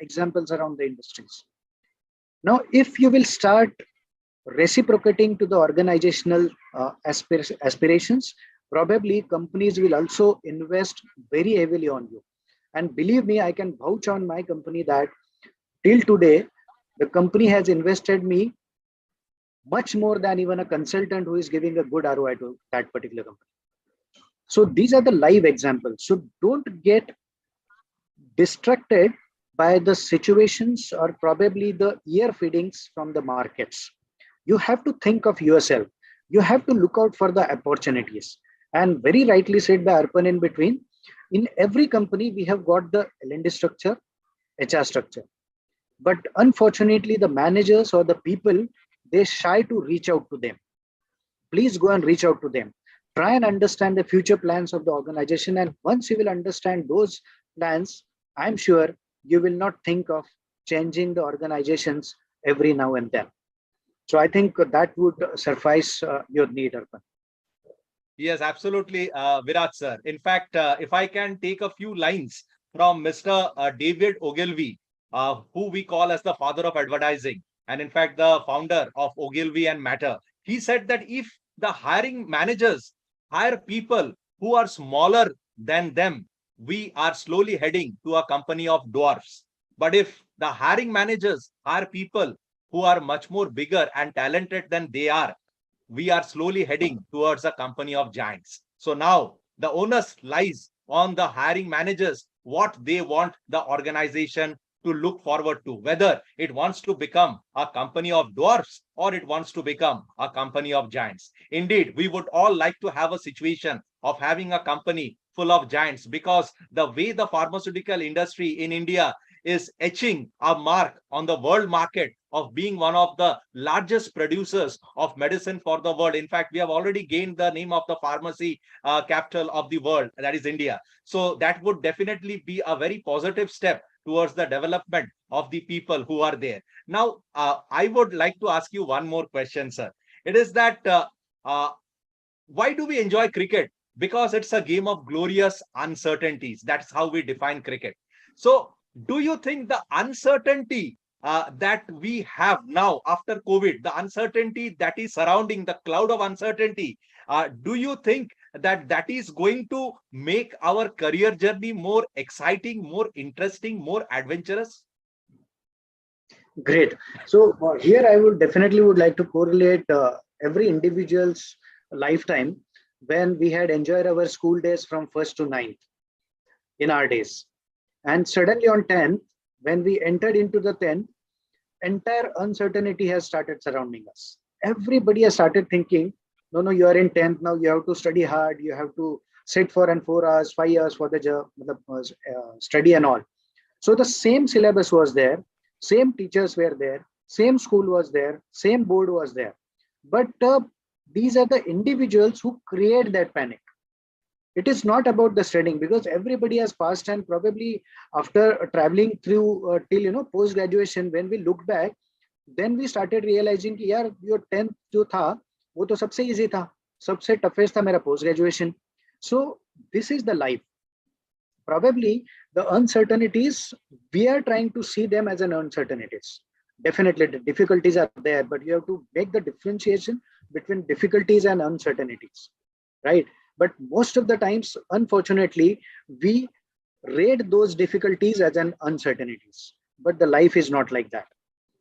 examples around the industries. Now, if you will start reciprocating to the organizational aspirations, probably companies will also invest very heavily on you. And believe me, I can vouch on my company that till today, the company has invested me much more than even a consultant who is giving a good ROI to that particular company. So these are the live examples. So don't get distracted by the situations or probably the ear feedings from the markets. You have to think of yourself. You have to look out for the opportunities. And very rightly said by Arpan in between, in every company, we have got the L&D structure, HR structure. But unfortunately, the managers or the people, they shy to reach out to them. Please go and reach out to them. Try and understand the future plans of the organization. And once you will understand those plans, I'm sure you will not think of changing the organizations every now and then. So I think that would suffice your need, Arpan. Yes, absolutely, Virat sir. In fact, if I can take a few lines from Mr. David Ogilvy, who we call as the father of advertising, and in fact, the founder of Ogilvy and Matter, he said that if the hiring managers hire people who are smaller than them, we are slowly heading to a company of dwarfs. But if the hiring managers hire people who are much more bigger and talented than they are, we are slowly heading towards a company of giants. So now the onus lies on the hiring managers, what they want the organization to look forward to, whether it wants to become a company of dwarfs or it wants to become a company of giants. Indeed, we would all like to have a situation of having a company full of giants, because the way the pharmaceutical industry in India is etching a mark on the world market of being one of the largest producers of medicine for the world. In fact, we have already gained the name of the pharmacy capital of the world, that is India. So that would definitely be a very positive step towards the development of the people who are there. Now, I would like to ask you one more question, sir. It is that why do we enjoy cricket? Because it's a game of glorious uncertainties. That's how we define cricket. So do you think the uncertainty that we have now after COVID, the uncertainty that is surrounding, the cloud of uncertainty, do you think that that is going to make our career journey more exciting, more interesting, more adventurous? Great. So here I would definitely would like to correlate every individual's lifetime when we had enjoyed our school days from 1st to 9th in our days. And suddenly on 10th, when we entered into the 10th, entire uncertainty has started surrounding us. Everybody has started thinking, no, you are in 10th now, you have to study hard, you have to sit for 4 hours, 5 hours for the job, study and all. So the same syllabus was there, same teachers were there, same school was there, same board was there. But these are the individuals who create that panic. It is not about the studying, because everybody has passed, and probably after traveling through till post graduation, when we look back, then we started realizing कि यार your 10th जो था वो तो सबसे easy था, सबसे toughest था मेरा post graduation. So this is the life. Probably the uncertainties, we are trying to see them as an uncertainties. Definitely the difficulties are there, but you have to make the differentiation between difficulties and uncertainties, right? But most of the times, unfortunately, we rate those difficulties as an uncertainties, but the life is not like that.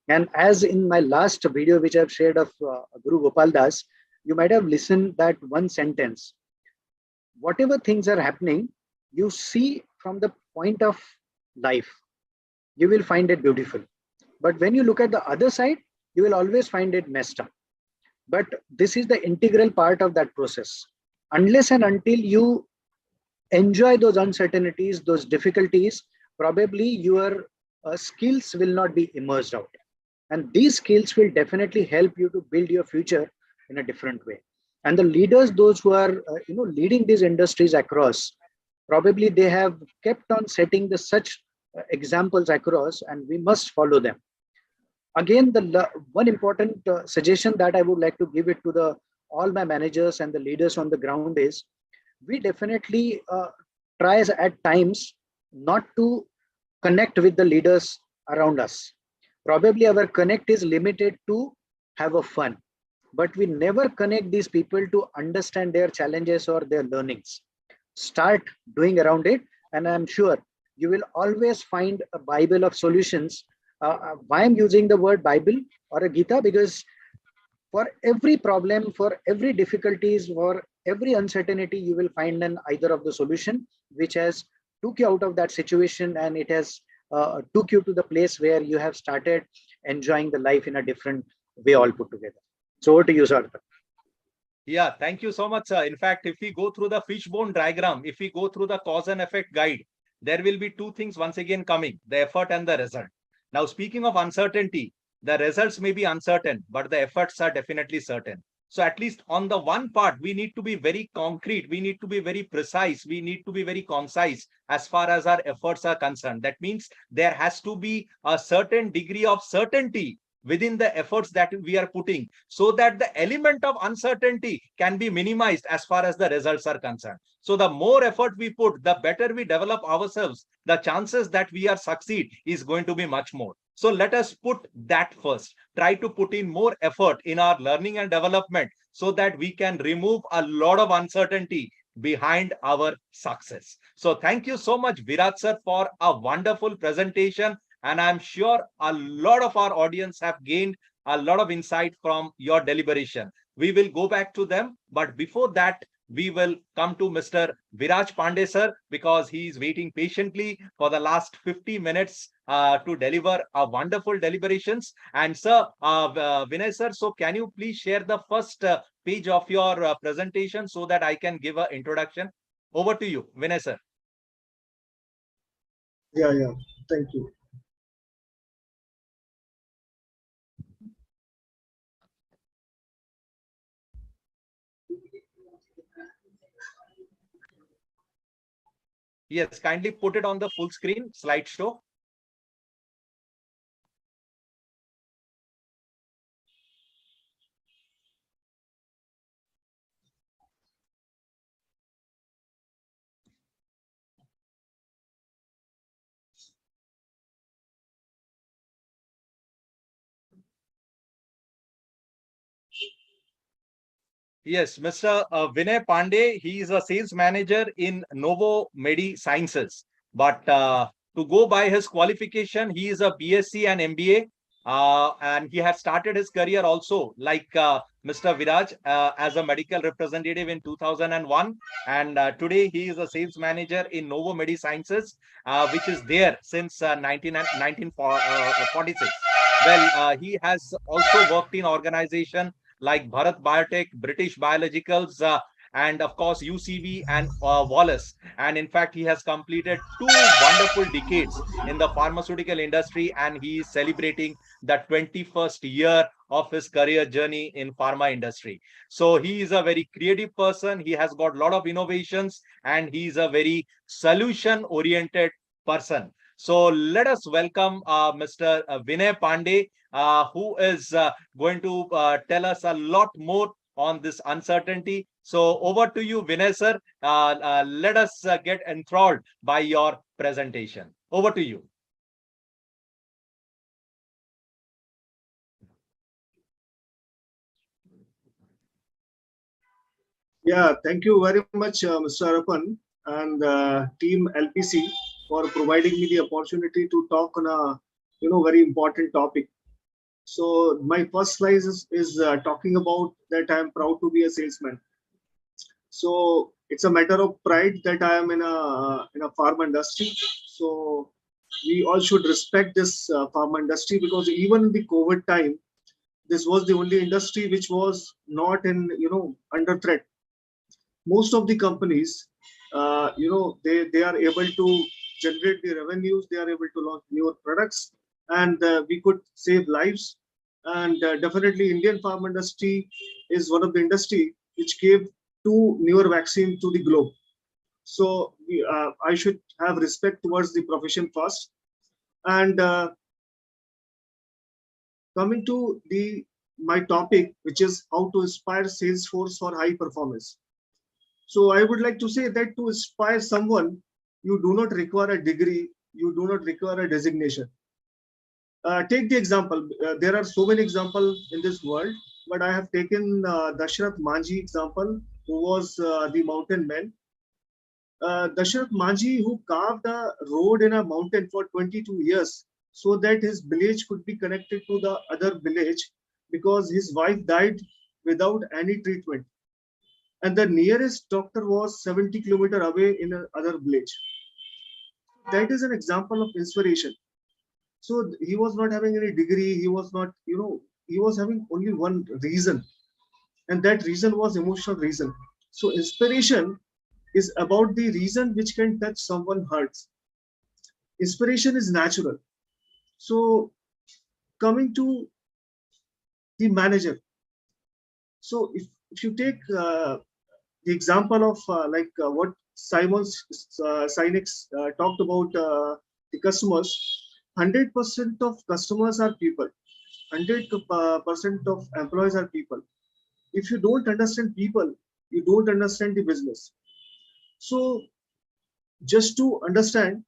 And as in my last video, which I've shared of Guru Gopal Das, you might have listened that one sentence: whatever things are happening, you see from the point of life, you will find it beautiful. But when you look at the other side, you will always find it messed up. But this is the integral part of that process. Unless and until you enjoy those uncertainties, those difficulties, probably your skills will not be immersed out. And these skills will definitely help you to build your future in a different way. And the leaders, those who are leading these industries across, probably they have kept on setting the such examples across, and we must follow them. Again, the one important suggestion that I would like to give it to all my managers and the leaders on the ground is, we definitely try at times not to connect with the leaders around us. Probably our connect is limited to have a fun, but we never connect these people to understand their challenges or their learnings. Start doing around it, and I'm sure you will always find a Bible of solutions. Why I'm using the word Bible or a Gita? Because for every problem, for every difficulties, for every uncertainty, you will find either of the solution which has took you out of that situation, and it has took you to the place where you have started enjoying the life in a different way all put together. So over to you, Sarthak. Yeah, thank you so much, sir. In fact, if we go through the fishbone diagram, if we go through the cause and effect guide, there will be two things once again coming: the effort and the result. Now, speaking of uncertainty, the results may be uncertain, but the efforts are definitely certain. So at least on the one part, we need to be very concrete. We need to be very precise. We need to be very concise as far as our efforts are concerned. That means there has to be a certain degree of certainty within the efforts that we are putting, so that the element of uncertainty can be minimized as far as the results are concerned. So the more effort we put, the better we develop ourselves, the chances that we are succeed is going to be much more. So let us put that first. Try to put in more effort in our learning and development so that we can remove a lot of uncertainty behind our success. So thank you so much, Virat sir, for a wonderful presentation. And I'm sure a lot of our audience have gained a lot of insight from your deliberation. We will go back to them. But before that, we will come to Mr. Viraj Pandey sir, because he is waiting patiently for the last 50 minutes to deliver a wonderful deliberations. And sir, Vinay sir, so can you please share the first page of your presentation so that I can give an introduction? Over to you, Vinay sir. Yeah. Thank you. Yes, kindly put it on the full screen slideshow. Yes, Mr. Vinay Pandey, he is a sales manager in Novo Medi Sciences. But to go by his qualification, he is a BSc and MBA. And he has started his career also, like Mr. Viraj, as a medical representative in 2001. And today he is a sales manager in Novo Medi Sciences, which is there since 1946. Well, he has also worked in organization like Bharat Biotech, British Biologicals, and of course UCV and Wallace. And in fact, he has completed 2 wonderful decades in the pharmaceutical industry, and he is celebrating the 21st year of his career journey in pharma industry. So he is a very creative person. He has got a lot of innovations, and he is a very solution-oriented person. So let us welcome Mr. Vinay Pandey, who is going to tell us a lot more on this uncertainty. So over to you, Vinay sir. Let us get enthralled by your presentation. Over to you. Yeah, thank you very much, Mr. Arapan and team LPC for providing me the opportunity to talk on a very important topic. So my first slide is talking about that I am proud to be a salesman. So it's a matter of pride that I am in a pharma industry. So we all should respect this pharma industry, because even in the COVID time, this was the only industry which was not in under threat. Most of the companies, they are able to generate the revenues, they are able to launch newer products, and we could save lives. And definitely Indian pharma industry is one of the industry which gave 2 newer vaccines to the globe. So I should have respect towards the profession first. And coming to my topic, which is how to inspire Salesforce for high performance. So I would like to say that to inspire someone, you do not require a degree, you do not require a designation. Take the example. There are so many examples in this world, but I have taken Dashrath Manji example, who was the mountain man. Dashrath Manji, who carved a road in a mountain for 22 years so that his village could be connected to the other village, because his wife died without any treatment. And the nearest doctor was 70 kilometers away in another village. That is an example of inspiration. So he was not having any degree. He was not, he was having only one reason. And that reason was emotional reason. So inspiration is about the reason which can touch someone's hearts. Inspiration is natural. So coming to the manager. So if you take the example of what Simon Sinek talked about the customers, 100% of customers are people, 100% of employees are people. If you don't understand people, you don't understand the business. So just to understand,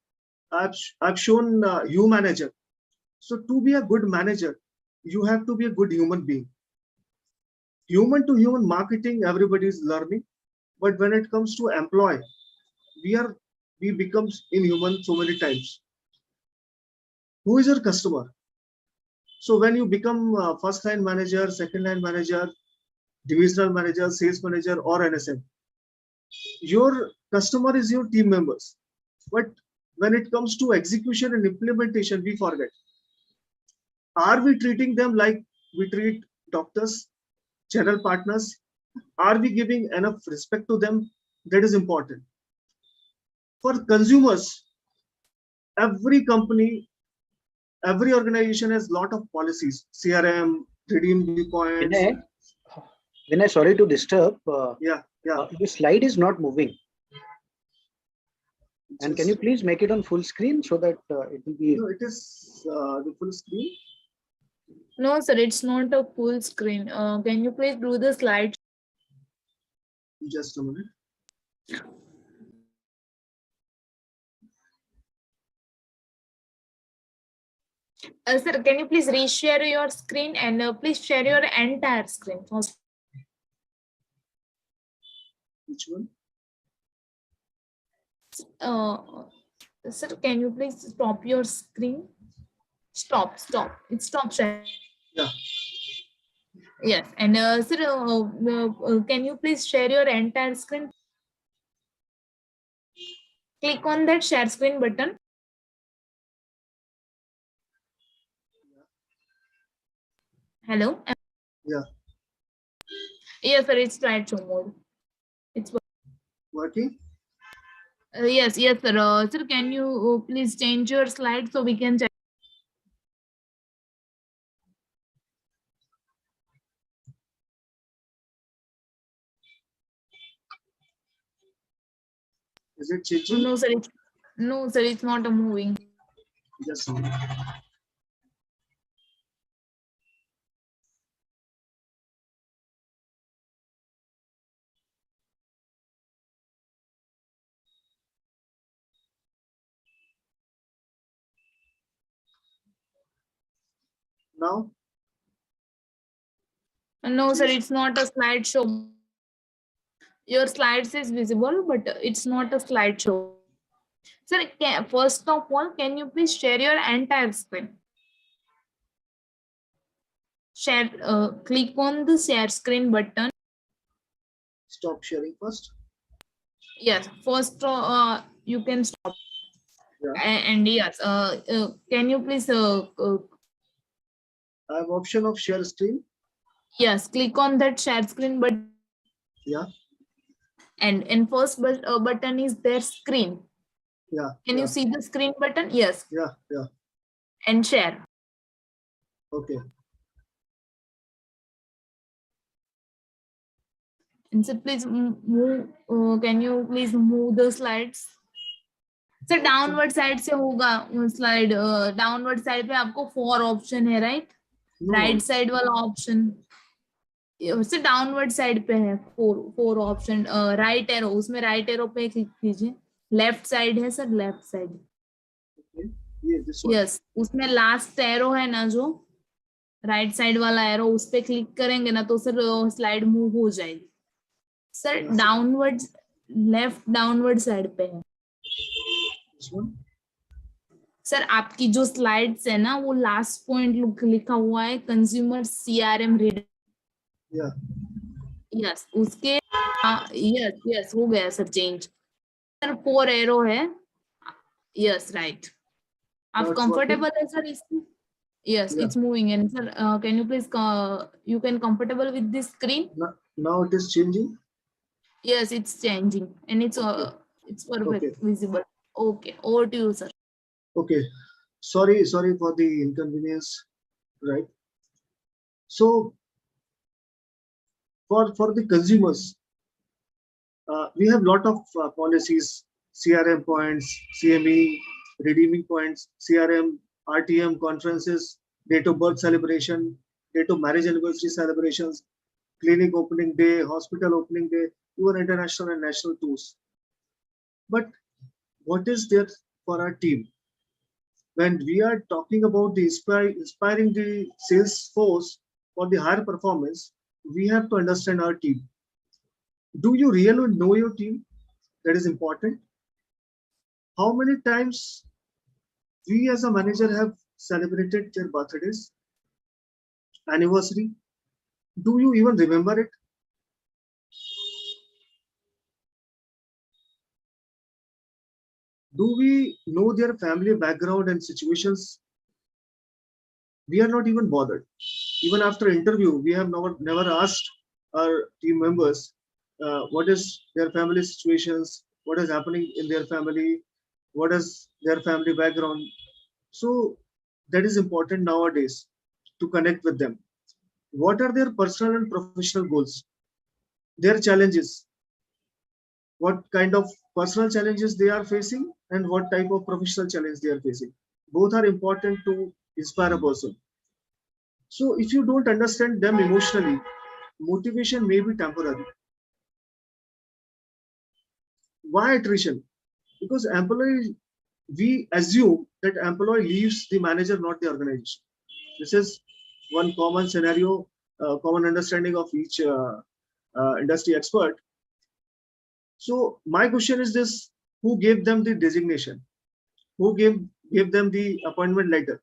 I've shown you manager. So to be a good manager, you have to be a good human being. Human to human marketing, everybody is learning. But when it comes to employee, we become inhuman so many times. Who is your customer? So when you become first line manager, second line manager, divisional manager, sales manager, or NSM, your customer is your team members. But when it comes to execution and implementation, we forget. Are we treating them like we treat doctors, channel partners? Are we giving enough respect to them? That is important. For consumers, every company, every organization has a lot of policies, CRM, redeem the points. Vinay, sorry to disturb. Yeah. The slide is not moving. And can you please make it on full screen so that it will be? No, it is the full screen. No, sir, it's not a full screen. Can you please do the slide? Just a minute. Sir, can you please reshare your screen and please share your entire screen first? Which one? Sir, can you please stop your screen? Stop. It's stop sharing. Yeah. Yes, and sir, can you please share your entire screen? Click on that share screen button. Hello? Yeah. Yes, sir, it's slideshow mode. It's Working? yes, sir. Sir, can you please change your slide so we can check? Is it changing? No, sir, it's not a moving. Just a minute. Now? No, sir, it's not a slideshow. Your slides is visible, but it's not a slideshow. Sir, first of all, can you please share your entire screen? Share. Click on the share screen button. Stop sharing first. Yes, first you can stop. Yeah. And yes, can you please? I have option of share screen. Yes, click on that share screen button. Yeah. And in first button is their screen. Yeah. Can you see the screen button? Yes. Yeah. And share. Okay. And so please move. Can you please move the slides? Sir downward side से होगा slide downward side पे आपको 4 option है right right side वाला option sir downward side पे है 4 option right arrow उसमें right arrow पे क्लिक कीजिए लेफ्ट साइड है सर लेफ्ट साइड यस उसमें लास्ट एरो है ना जो राइट साइड वाला एरो उस पे क्लिक करेंगे ना तो सर स्लाइड मूव हो जाएगी sir downward left downward side पे है सर आपकी जो स्लाइड्स है ना वो लास्ट पॉइंट लिखा हुआ है कंज्यूमर सीआरएम रीडर यस उसके यस हो गया सर चेंज सर 4 एरो है यस राइट आप कंफर्टेबल है सर इसमें yes it's moving and sir can you please you can comfortable with this screen now it is changing yes it's changing and it's perfect visible. Okay, over to you, sir. Okay, sorry for the inconvenience, right? So for the consumers, we have lot of policies, CRM points, CME, redeeming points, CRM, RTM conferences, date of birth celebration, date of marriage anniversary celebrations, clinic opening day, hospital opening day, even international and national tours. But what is there for our team? When we are talking about the inspiring the sales force for the higher performance, we have to understand our team. Do you really know your team? That is important. How many times we as a manager have celebrated their birthdays, anniversary? Do you even remember it? Do we know their family background and situations? We are not even bothered. Even after interview, we have never asked our team members what is their family situations, what is happening in their family, what is their family background. So that is important nowadays to connect with them. What are their personal and professional goals, their challenges, what kind of personal challenges they are facing and what type of professional challenge they are facing. Both are important to inspire a person. So if you don't understand them emotionally, motivation may be temporary. Why attrition? Because employee, we assume that employee leaves the manager, not the organization. This is one common scenario, common understanding of each industry expert. So my question is this: who gave them the designation? Who gave them the appointment letter?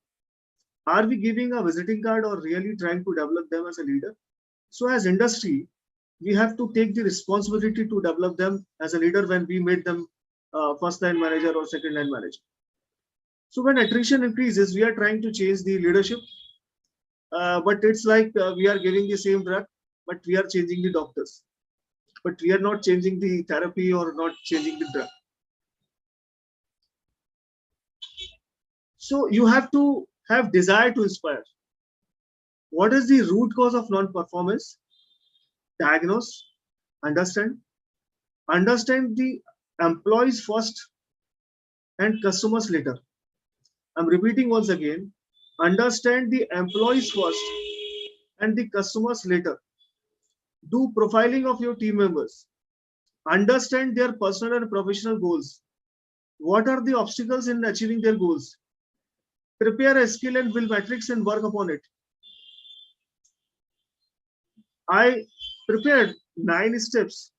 Are we giving a visiting card or really trying to develop them as a leader? So as industry, we have to take the responsibility to develop them as a leader when we made them first line manager or second line manager. So when attrition increases, we are trying to change the leadership, but it's like we are giving the same drug, but we are changing the doctors, but we are not changing the therapy or not changing the drug. So you have to have desire to inspire. What is the root cause of non-performance? Diagnose, understand the employees first and customers later. I'm repeating once again, understand the employees first and the customers later. Do profiling of your team members. Understand their personal and professional goals. What are the obstacles in achieving their goals? Prepare a skill and build metrics and work upon it. I prepared 9 steps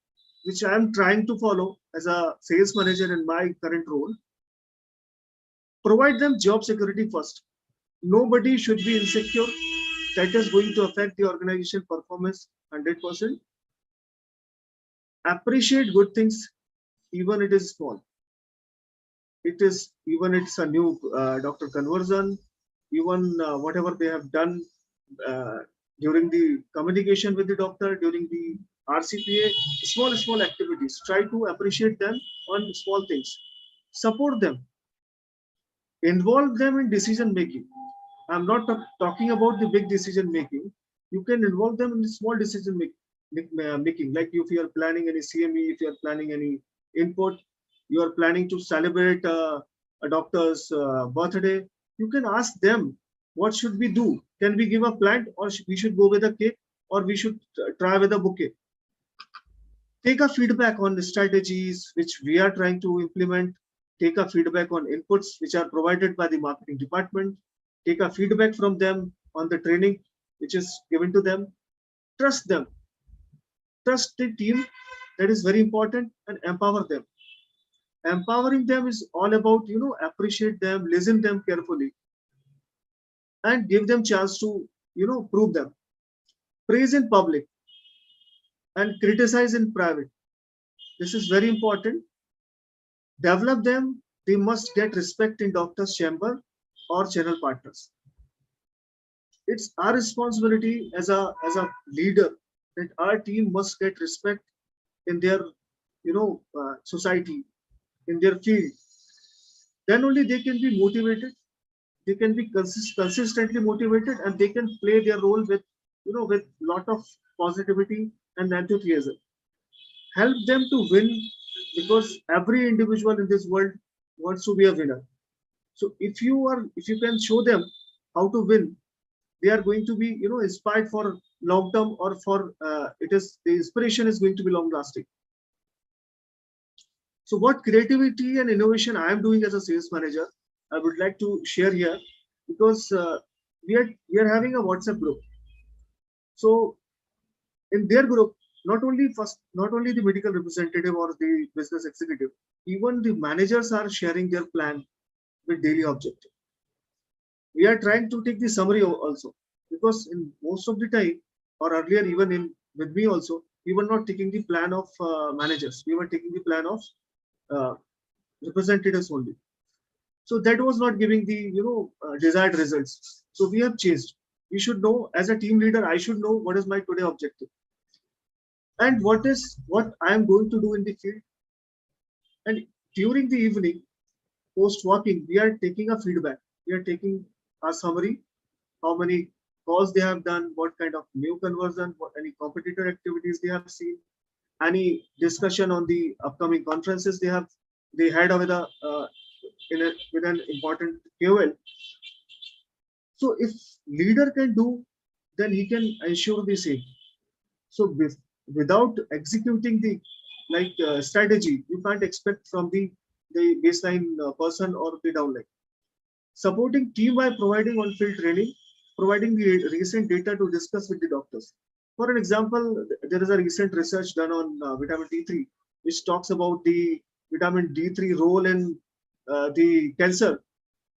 which I am trying to follow as a sales manager in my current role. Provide them job security first. Nobody should be insecure. That is going to affect the organization performance 100%. Appreciate good things, even it is small. Even it's a new doctor conversion, even whatever they have done during the communication with the doctor, during the RCPA, small activities. Try to appreciate them on small things. Support them. Involve them in decision making. I'm not talking about the big decision making. You can involve them in small decision making. Like if you are planning any CME, if you are planning any input, you are planning to celebrate a doctor's birthday, you can ask them, what should we do? Can we give a plant, or we should go with a cake, or we should try with a bouquet? Take a feedback on the strategies which we are trying to implement. Take a feedback on inputs which are provided by the marketing department. Take a feedback from them on the training which is given to them. Trust them. Trust the team. That is very important, and empower them. Empowering them is all about, appreciate them, listen them carefully, and give them chance to, prove them. Praise in public and criticize in private. This is very important. Develop them. They must get respect in doctor's chamber or channel partners. It's our responsibility as a leader that our team must get respect in their, society, in their field. Then only they can be motivated. They can be consistently motivated, and they can play their role with, with lot of positivity and enthusiasm. Help them to win, because every individual in this world wants to be a winner. So if you can show them how to win, they are going to be, inspired for long term, or for the inspiration is going to be long lasting. So what creativity and innovation I am doing as a sales manager, I would like to share here, because we are having a WhatsApp group. So in their group, not only the medical representative or the business executive, even the managers are sharing their plan with daily objective. We are trying to take the summary also, because in most of the time, or earlier even with me also, we were not taking the plan of managers. We were taking the plan of representatives only. So that was not giving the desired results. So we have changed. We should know, as a team leader, I should know what is my today objective, and what I am going to do in the field. And during the evening, post working, we are taking a feedback. We are taking a summary, how many calls they have done, what kind of new conversion, what any competitor activities they have seen, any discussion on the upcoming conferences they had with the with an important KOL. So if leader can do, then he can ensure the same. So without executing the strategy, you can't expect from the baseline person or the downline. Supporting team by providing on-field training, providing the recent data to discuss with the doctors. For an example, there is a recent research done on vitamin D3, which talks about the vitamin D3 role in the cancer.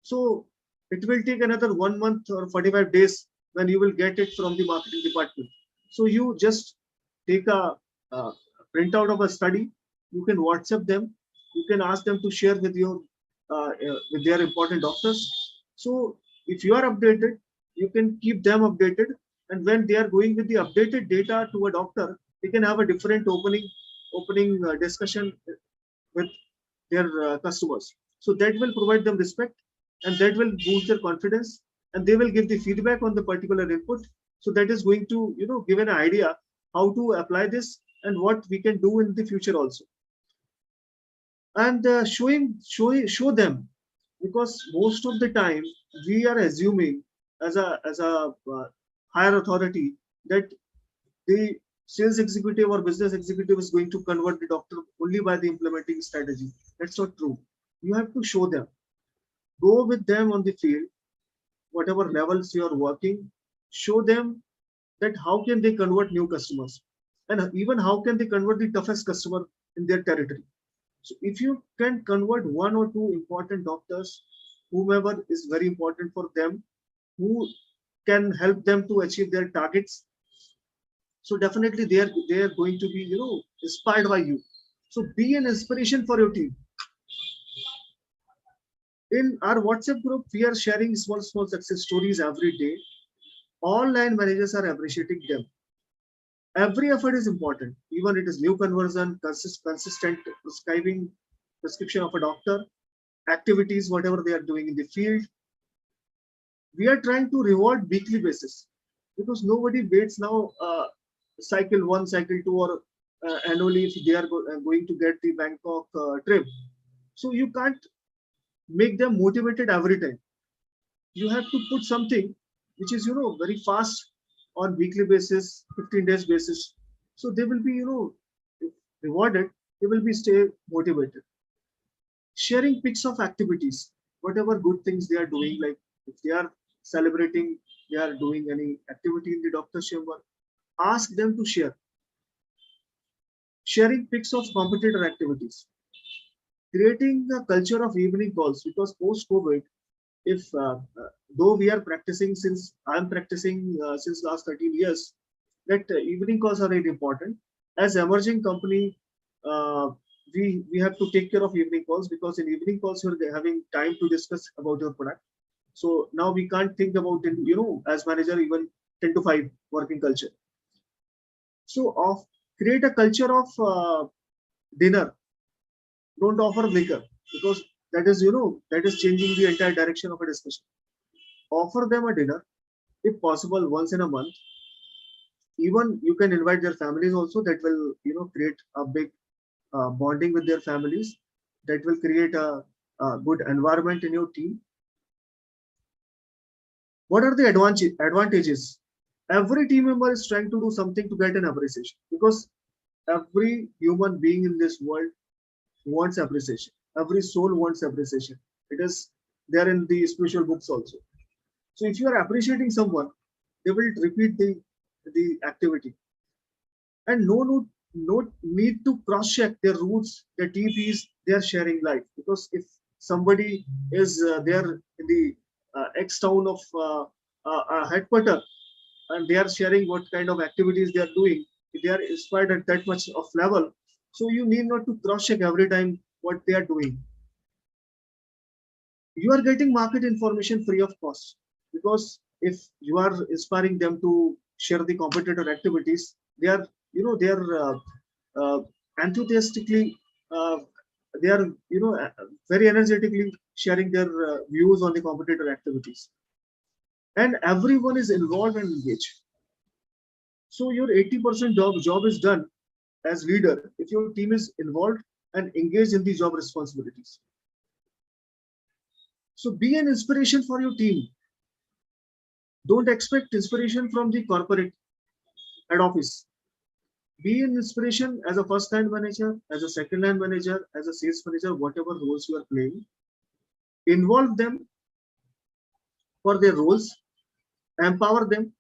So it will take another 1 month or 45 days when you will get it from the marketing department. So you just take a printout of a study, you can WhatsApp them, you can ask them to share with your with their important doctors. So if you are updated, you can keep them updated, and when they are going with the updated data to a doctor, they can have a different opening discussion with their customers. So that will provide them respect, and that will boost their confidence, and they will give the feedback on the particular input. So that is going to give an idea how to apply this and what we can do in the future also. And show them, because most of the time we are assuming as a higher authority that the sales executive or business executive is going to convert the doctor only by the implementing strategy. That's not true. You have to show them, go with them on the field, whatever levels you are working, show them that how can they convert new customers, and even how can they convert the toughest customer in their territory. So if you can convert 1 or 2 important doctors, whomever is very important for them, who can help them to achieve their targets, so definitely they are going to be inspired by you. So be an inspiration for your team. In our WhatsApp group, we are sharing small success stories every day. All line managers are appreciating them. Every effort is important, even it is new conversion, consistent prescription of a doctor, activities, whatever they are doing in the field. We are trying to reward weekly basis, because nobody waits now cycle 1, cycle 2, or annually if they are going to get the Bangkok trip. So you can't make them motivated every time. You have to put something which is very fast on weekly basis, 15 days basis. So they will be rewarded, they will be stay motivated. Sharing pics of activities, whatever good things they are doing, like if they are celebrating, they are doing any activity in the doctor's chamber, ask them to share. Sharing pics of competitor activities. Creating a culture of evening calls, because post-COVID, if though we are practicing I'm practicing since last 13 years, that evening calls are very important. As emerging company, we have to take care of evening calls, because in evening calls you're having time to discuss about your product. So now we can't think about it, as manager, even 10 to 5 working culture. So create a culture of dinner. Don't offer liquor, because that is changing the entire direction of a discussion. Offer them a dinner, if possible, once in a month. Even you can invite their families also. That will create a big bonding with their families. That will create a good environment in your team. What are the advantages? Every team member is trying to do something to get an appreciation, because every human being in this world wants appreciation. Every soul wants appreciation. It is there in the spiritual books also. So if you are appreciating someone, they will repeat the activity. And no need to cross-check their roots, their TPs, they are sharing life. Because if somebody is there in the X town of a headquarter, and they are sharing what kind of activities they are doing, if they are inspired at that much of level, so you need not to cross-check every time what they are doing. You are getting market information free of cost, because if you are inspiring them to share the competitor activities, they are enthusiastically, they are very energetically sharing their views on the competitor activities, and everyone is involved and engaged. So your 80% job is done as leader if your team is involved and engaged in the job responsibilities. So be an inspiration for your team. Don't expect inspiration from the corporate head office. Be an inspiration as a first line manager, as a second line manager, as a sales manager, whatever roles you are playing. Involve them for their roles, empower them,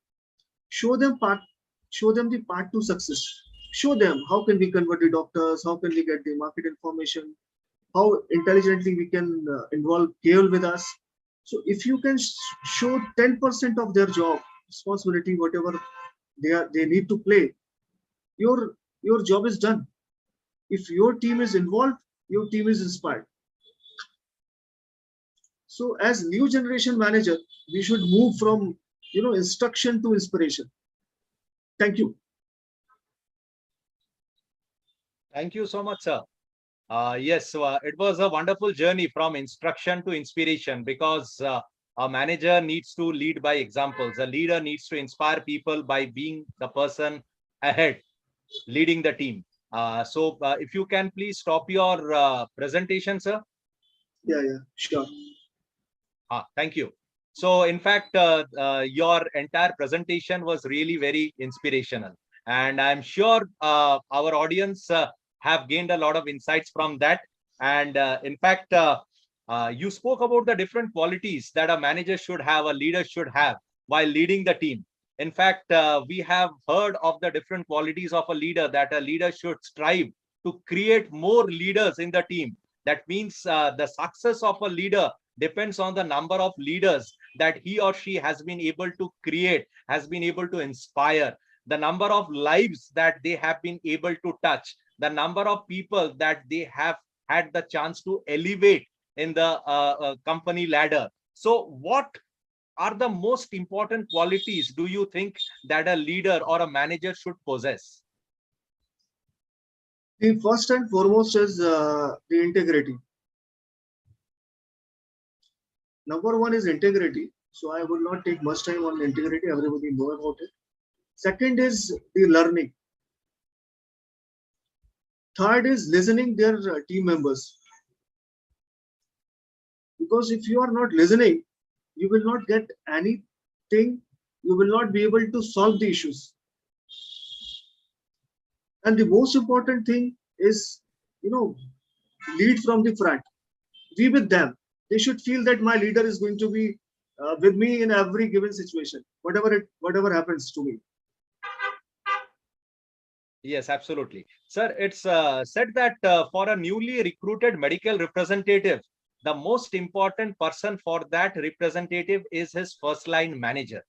show them the path to success. Show them how can we convert the doctors, how can we get the market information, how intelligently we can involve KL with us. So if you can show 10% of their job responsibility, whatever they need to play, your job is done. If your team is involved, your team is inspired. So as new generation manager, we should move from instruction to inspiration. Thank you. Thank you so much, sir. Yes, so, it was a wonderful journey from instruction to inspiration, because a manager needs to lead by examples. A leader needs to inspire people by being the person ahead, leading the team. So if you can please stop your presentation, sir. Yeah, sure. Thank you. So in fact, your entire presentation was really very inspirational. And I'm sure our audience have gained a lot of insights from that. And in fact, you spoke about the different qualities that a manager should have, a leader should have while leading the team. In fact, we have heard of the different qualities of a leader, that a leader should strive to create more leaders in the team. That means the success of a leader depends on the number of leaders that he or she has been able to create, has been able to inspire, the number of lives that they have been able to touch, the number of people that they have had the chance to elevate in the company ladder. So what are the most important qualities do you think that a leader or a manager should possess? The first and foremost is the integrity. Number one is integrity. So I will not take much time on integrity. Everybody know about it. Second is the learning. Third is listening their team members. Because if you are not listening, you will not get anything. You will not be able to solve the issues. And the most important thing is, lead from the front. Be with them. They should feel that my leader is going to be with me in every given situation, whatever happens to me. Yes, absolutely. Sir, it's said that for a newly recruited medical representative, the most important person for that representative is his first line manager.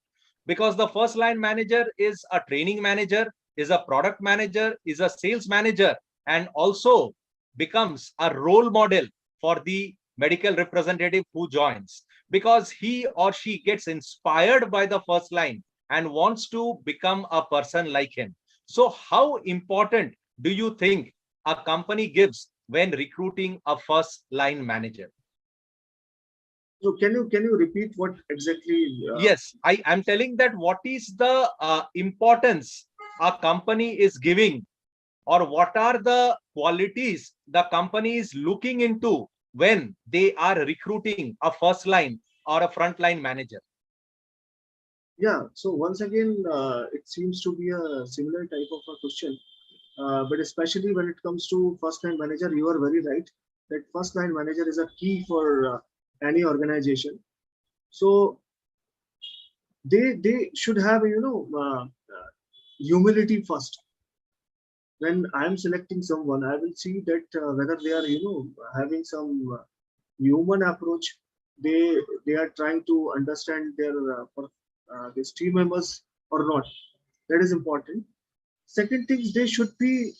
Because the first line manager is a training manager, is a product manager, is a sales manager, and also becomes a role model for the medical representative who joins, because he or she gets inspired by the first line and wants to become a person like him. So how important do you think a company gives when recruiting a first line manager? So can you repeat what exactly? Yes, I am telling that what is the importance a company is giving, or what are the qualities the company is looking into when they are recruiting a first line or a front line manager? Yeah, so once again, it seems to be a similar type of a question, but especially when it comes to first line manager, you are very right that first line manager is a key for any organization. So they should have humility first. When I am selecting someone, I will see that whether they are having some human approach, they are trying to understand their team members or not. That is important. Second thing, they should be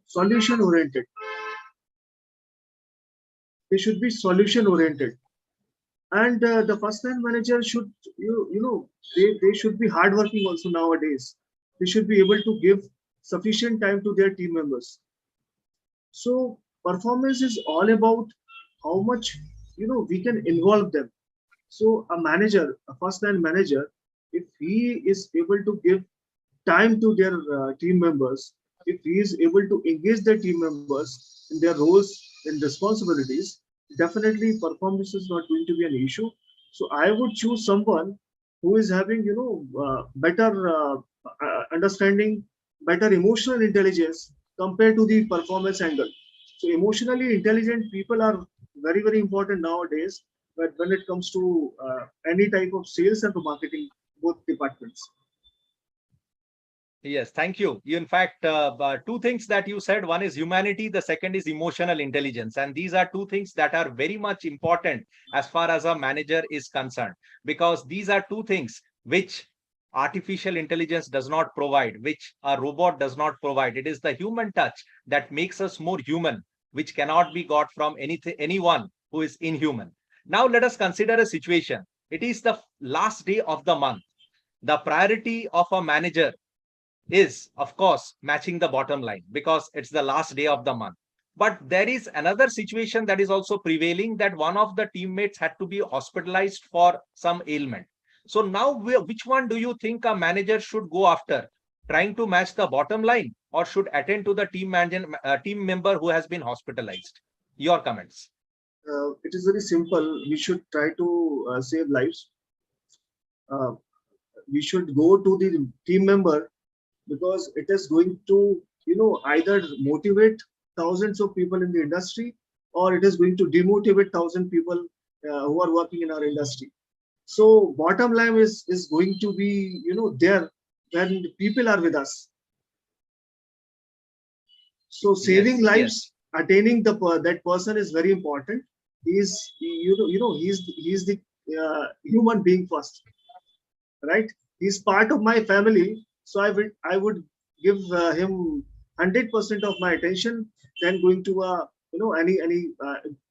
solution oriented. They should be solution oriented, and the first line manager should they should be hardworking also nowadays. They should be able to give sufficient time to their team members. So performance is all about how much we can involve them. So a manager, a first line manager, if he is able to give time to their team members, if he is able to engage their team members in their roles and responsibilities, definitely performance is not going to be an issue. So I would choose someone who is having, better understanding, better emotional intelligence compared to the performance angle. So emotionally intelligent people are very, very important nowadays, but when it comes to any type of sales and marketing, both departments. Yes, thank you. In fact, two things that you said, one is humanity, the second is emotional intelligence. And these are two things that are very much important as far as a manager is concerned, because these are two things which artificial intelligence does not provide, which a robot does not provide. It is the human touch that makes us more human, which cannot be got from anyone who is inhuman. Now, let us consider a situation. It is the last day of the month. The priority of a manager is, of course, matching the bottom line because it's the last day of the month. But there is another situation that is also prevailing, that one of the teammates had to be hospitalized for some ailment. So now, which one do you think a manager should go after? Trying to match the bottom line, or should attend to the team member who has been hospitalized? Your comments. It is very simple. We should try to save lives. We should go to the team member because it is going to, either motivate thousands of people in the industry, or it is going to demotivate 1,000 people who are working in our industry. So bottom line is going to be, there when people are with us. So saving lives, attaining that person is very important. He's the human being first, right? He's part of my family, so I would give him 100% of my attention than going to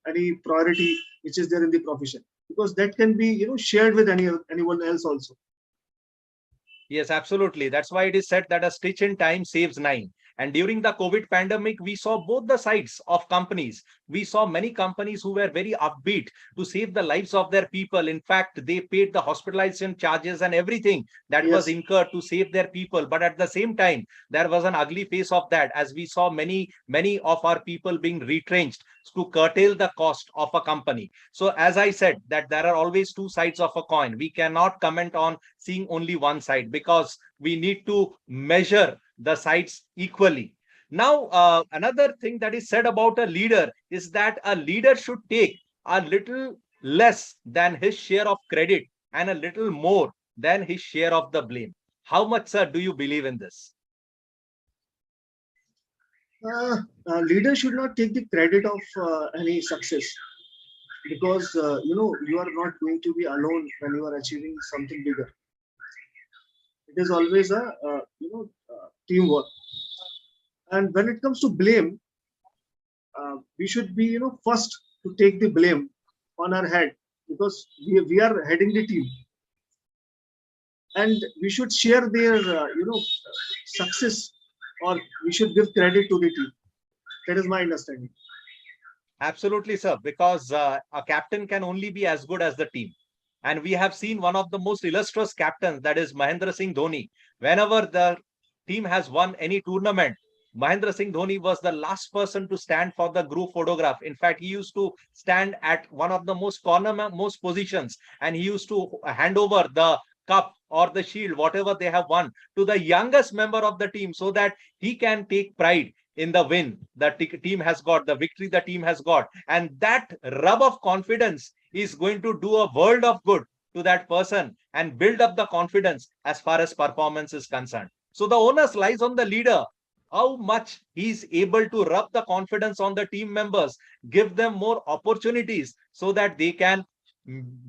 any priority which is there in the profession, because that can be shared with anyone else also. Yes, absolutely. That's why it is said that a stitch in time saves nine. And during the COVID pandemic, we saw both the sides of companies. We saw many companies who were very upbeat to save the lives of their people. In fact, they paid the hospitalization charges and everything that was incurred to save their people. But at the same time, there was an ugly face of that, as we saw many of our people being retrenched to curtail the cost of a company. So as I said, that there are always two sides of a coin. We cannot comment on seeing only one side, because we need to measure the sides equally. Now, another thing that is said about a leader is that a leader should take a little less than his share of credit and a little more than his share of the blame. How much, sir, do you believe in this? Leader should not take the credit of any success, because you are not going to be alone when you are achieving something bigger. It is always a teamwork. And when it comes to blame, we should be first to take the blame on our head, because we are heading the team, and we should share their success, or we should give credit to the team. That is my understanding. Absolutely, sir, because a captain can only be as good as the team. And we have seen one of the most illustrious captains, that is Mahendra Singh Dhoni. Whenever the team has won any tournament, Mahendra Singh Dhoni was the last person to stand for the group photograph. In fact, he used to stand at one of the most cornermost positions, and he used to hand over the cup or the shield, whatever they have won, to the youngest member of the team, so that he can take pride in the win that the team has got, the victory the team has got. And that rub of confidence is going to do a world of good to that person and build up the confidence as far as performance is concerned. So the onus lies on the leader, how much he's able to rub the confidence on the team members, give them more opportunities so that they can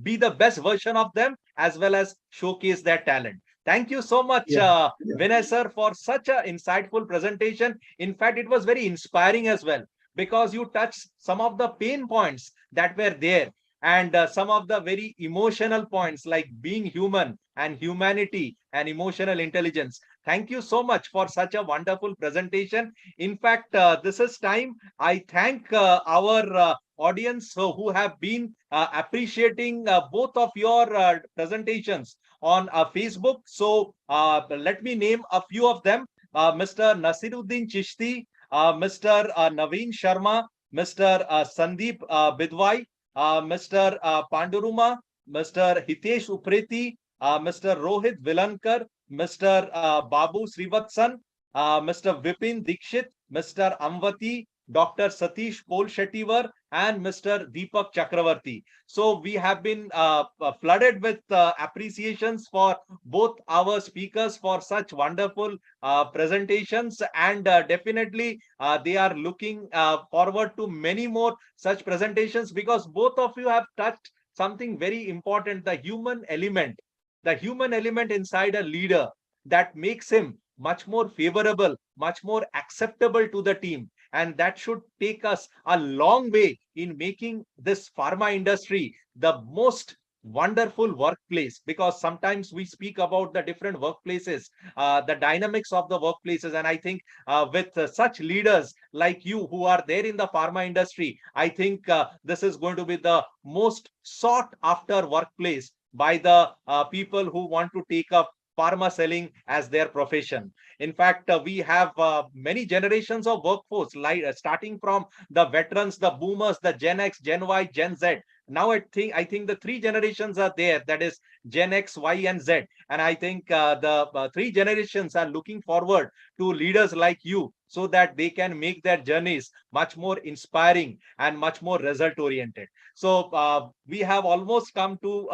be the best version of them, as well as showcase their talent. Thank you so much, Vinay sir, for such an insightful presentation. In fact, it was very inspiring as well, because you touched some of the pain points that were there, and some of the very emotional points like being human and humanity and emotional intelligence. Thank you so much for such a wonderful presentation. In fact, this is time. I thank our audience who have been appreciating both of your presentations on Facebook. So let me name a few of them. Mr. Nasiruddin Chishti, Mr. Naveen Sharma, Mr. Sandeep Bidwai, Mr. Panduruma, Mr. Hitesh Upreti, Mr. Rohit Vilankar, Mr. Babu Srivatsan, Mr. Vipin Dikshit, Mr. Amvati, Dr. Satish Polshettivar, and Mr. Deepak Chakravarti. So we have been flooded with appreciations for both our speakers for such wonderful presentations, and definitely they are looking forward to many more such presentations, because both of you have touched something very important, the human element inside a leader that makes him much more favorable, much more acceptable to the team. And that should take us a long way in making this pharma industry the most wonderful workplace, because sometimes we speak about the different workplaces, the dynamics of the workplaces. And I think with such leaders like you who are there in the pharma industry, I think this is going to be the most sought after workplace by the people who want to take up pharma selling as their profession. In fact, we have many generations of workforce, like starting from the veterans, the boomers, the Gen X, Gen Y, Gen Z. Now I think the three generations are there, that is Gen X, Y, and Z. And I think the three generations are looking forward to leaders like you, so that they can make their journeys much more inspiring and much more result oriented. So we have almost come to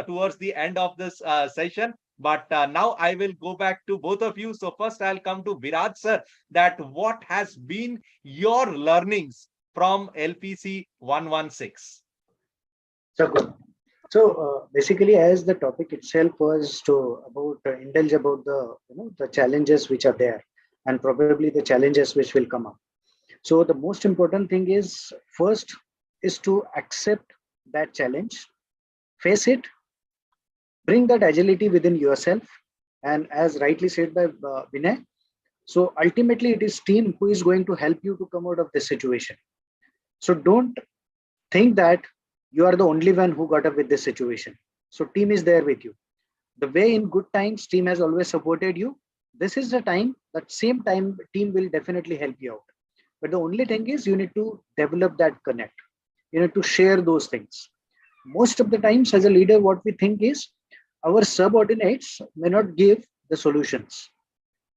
towards the end of this session. But now I will go back to both of you. So first I'll come to Viraj sir, that what has been your learnings from LPC 116? So good. So basically, as the topic itself was to indulge about the challenges which are there, and probably the challenges which will come up. So the most important thing is, first is to accept that challenge, face it, bring that agility within yourself, and as rightly said by Vinay, so ultimately it is team who is going to help you to come out of this situation. So don't think that you are the only one who got up with this situation. So team is there with you. The way in good times team has always supported you, this is the time, that same time team will definitely help you out. But the only thing is, you need to develop that connect. You need to share those things. Most of the times as a leader, what we think is, our subordinates may not give the solutions.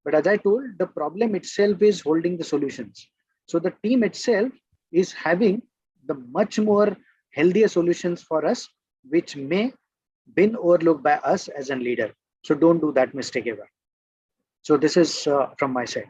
But as I told, the problem itself is holding the solutions. So the team itself is having the much more healthier solutions for us, which may been overlooked by us as a leader. So don't do that mistake ever. So this is from my side.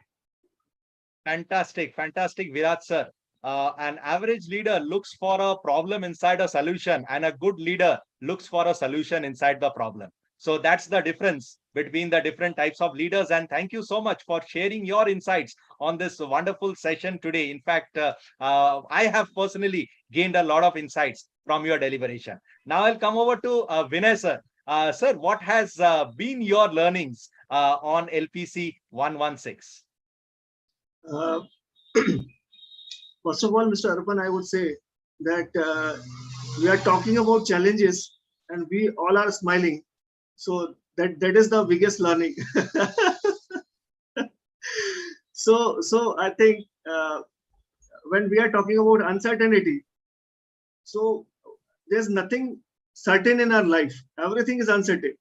Fantastic, Viraj sir. An average leader looks for a problem inside a solution, and a good leader looks for a solution inside the problem. So that's the difference between the different types of leaders. And thank you so much for sharing your insights on this wonderful session today. In fact, I have personally gained a lot of insights from your deliberation. Now I'll come over to Vinay sir. Sir, what has been your learnings on LPC 116? First of all, Mr. Arpan, I would say that we are talking about challenges and we all are smiling. So that is the biggest learning. So I think when we are talking about uncertainty, so there's nothing certain in our life. Everything is uncertain.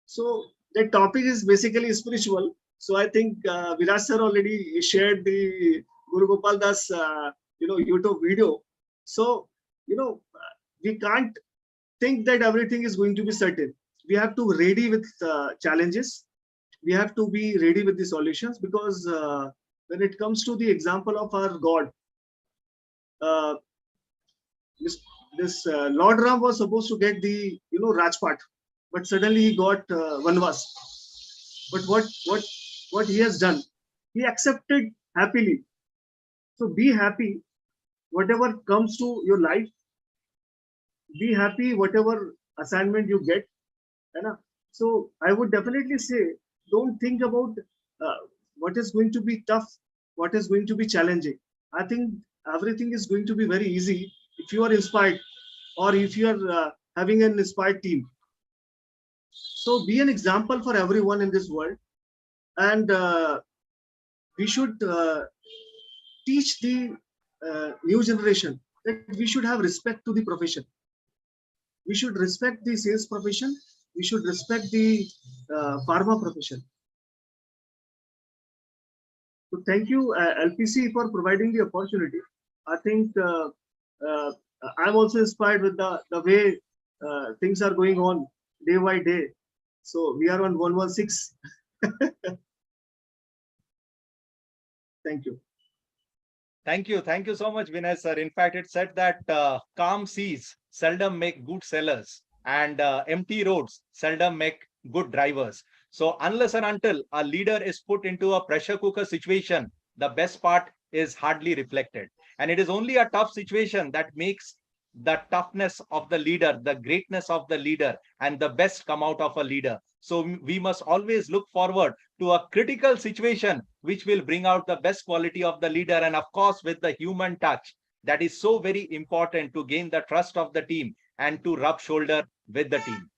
So the topic is basically spiritual. So I think Viraj sir already shared the Guru Gopal Das YouTube video. So we can't think that everything is going to be certain. We have to be ready with challenges. We have to be ready with the solutions, because when it comes to the example of our God, this Lord Ram was supposed to get the Rajpat, but suddenly he got Vanvas. But what he has done, he accepted happily. So be happy whatever comes to your life. Be happy whatever assignment you get. So I would definitely say, don't think about what is going to be tough, what is going to be challenging. I think everything is going to be very easy if you are inspired, or if you are having an inspired team. So be an example for everyone in this world, and we should teach the new generation that we should have respect to the profession. We should respect the sales profession. We should respect the pharma profession. So thank you, LPC, for providing the opportunity. I think I'm also inspired with the way things are going on day by day. So we are on 116. Thank you. Thank you. Thank you so much, Vinay sir. In fact, it said that calm seas seldom make good sellers and empty roads seldom make good drivers. So unless and until a leader is put into a pressure cooker situation, the best part is hardly reflected. And it is only a tough situation that makes the toughness of the leader, the greatness of the leader, and the best come out of a leader. So we must always look forward to a critical situation which will bring out the best quality of the leader, and of course with the human touch that is so very important to gain the trust of the team and to rub shoulder with the team.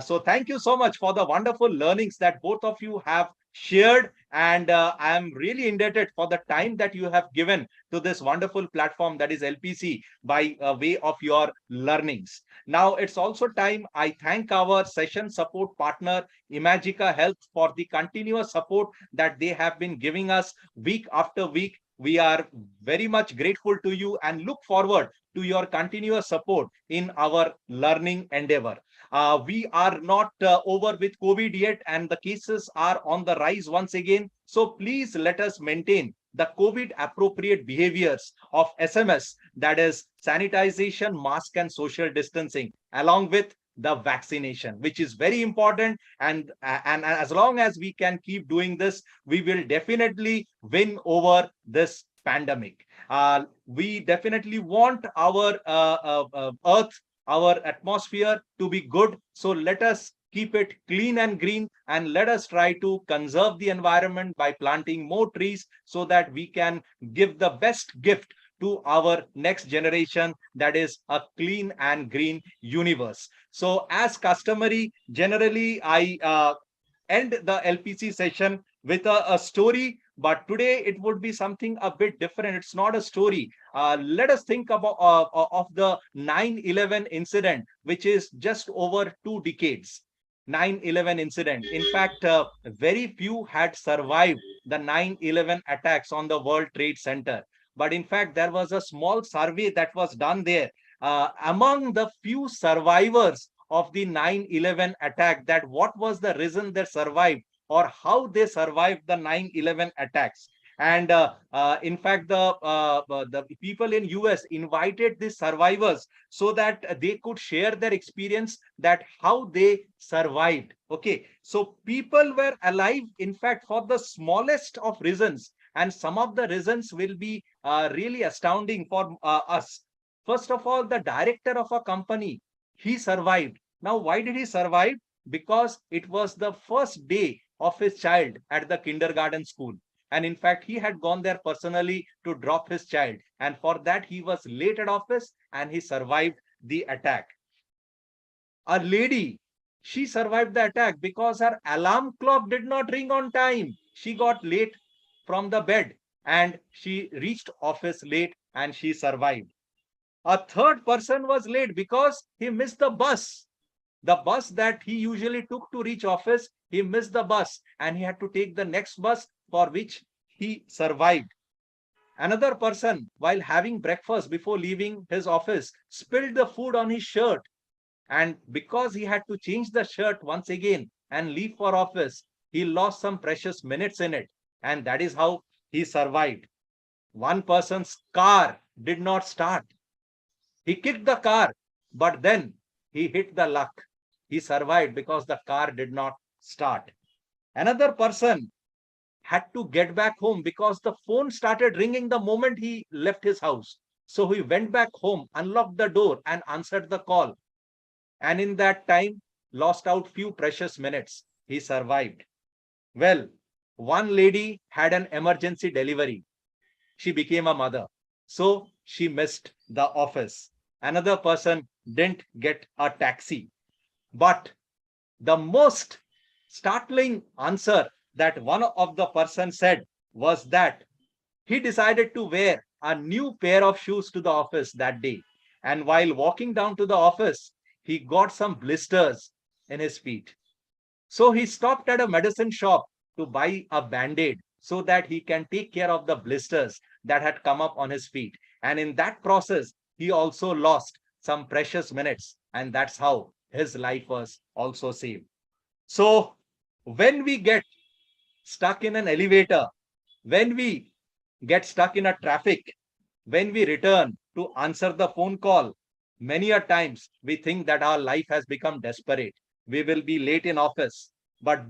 So thank you so much for the wonderful learnings that both of you have shared, and I am really indebted for the time that you have given to this wonderful platform that is LPC by way of your learnings. Now it's also time I thank our session support partner Imagica Health for the continuous support that they have been giving us week after week. We are very much grateful to you and look forward to your continuous support in our learning endeavor. We are not over with COVID yet, and the cases are on the rise once again. So please let us maintain the COVID appropriate behaviors of SMS, that is sanitization, mask and social distancing, along with the vaccination, which is very important. And as long as we can keep doing this, we will definitely win over this pandemic. We definitely want our earth, our atmosphere to be good. So let us keep it clean and green, and let us try to conserve the environment by planting more trees so that we can give the best gift to our next generation, that is a clean and green universe. So as customary, generally I end the LPC session with a story, but today it would be something a bit different. It's not a story. Let us think about of the 9/11 incident, which is just over 2 decades. 9/11 incident. In fact, very few had survived the 9/11 attacks on the World Trade Center. But in fact, there was a small survey that was done there. Among the few survivors of the 9/11 attack, that what was the reason they survived or how they survived the 9/11 attacks. And in fact, the people in US invited the survivors so that they could share their experience, that how they survived. Okay, so people were alive, in fact, for the smallest of reasons. And some of the reasons will be really astounding for us. First of all, the director of a company, he survived. Now, why did he survive? Because it was the first day of his child at the kindergarten school. And in fact, he had gone there personally to drop his child. And for that, he was late at office and he survived the attack. A lady, she survived the attack because her alarm clock did not ring on time. She got late from the bed and she reached office late and she survived. A third person was late because he missed the bus. The bus that he usually took to reach office, he missed the bus and he had to take the next bus, for which he survived. Another person, while having breakfast before leaving his office, spilled the food on his shirt. And because he had to change the shirt once again and leave for office, he lost some precious minutes in it. And that is how he survived. One person's car did not start. He kicked the car, but then he hit the luck. He survived because the car did not start. Another person had to get back home because the phone started ringing the moment he left his house. So he went back home, unlocked the door and answered the call. And in that time, lost out few precious minutes. He survived. Well, one lady had an emergency delivery. She became a mother. So she missed the office. Another person didn't get a taxi. But the most startling answer that one of the person said was that he decided to wear a new pair of shoes to the office that day. And while walking down to the office, he got some blisters in his feet. So he stopped at a medicine shop to buy a band-aid so that he can take care of the blisters that had come up on his feet. And in that process, he also lost some precious minutes. And that's how his life was also saved. So when we get stuck in an elevator, when we get stuck in a traffic, when we return to answer the phone call, many a times we think that our life has become desperate. We will be late in office. But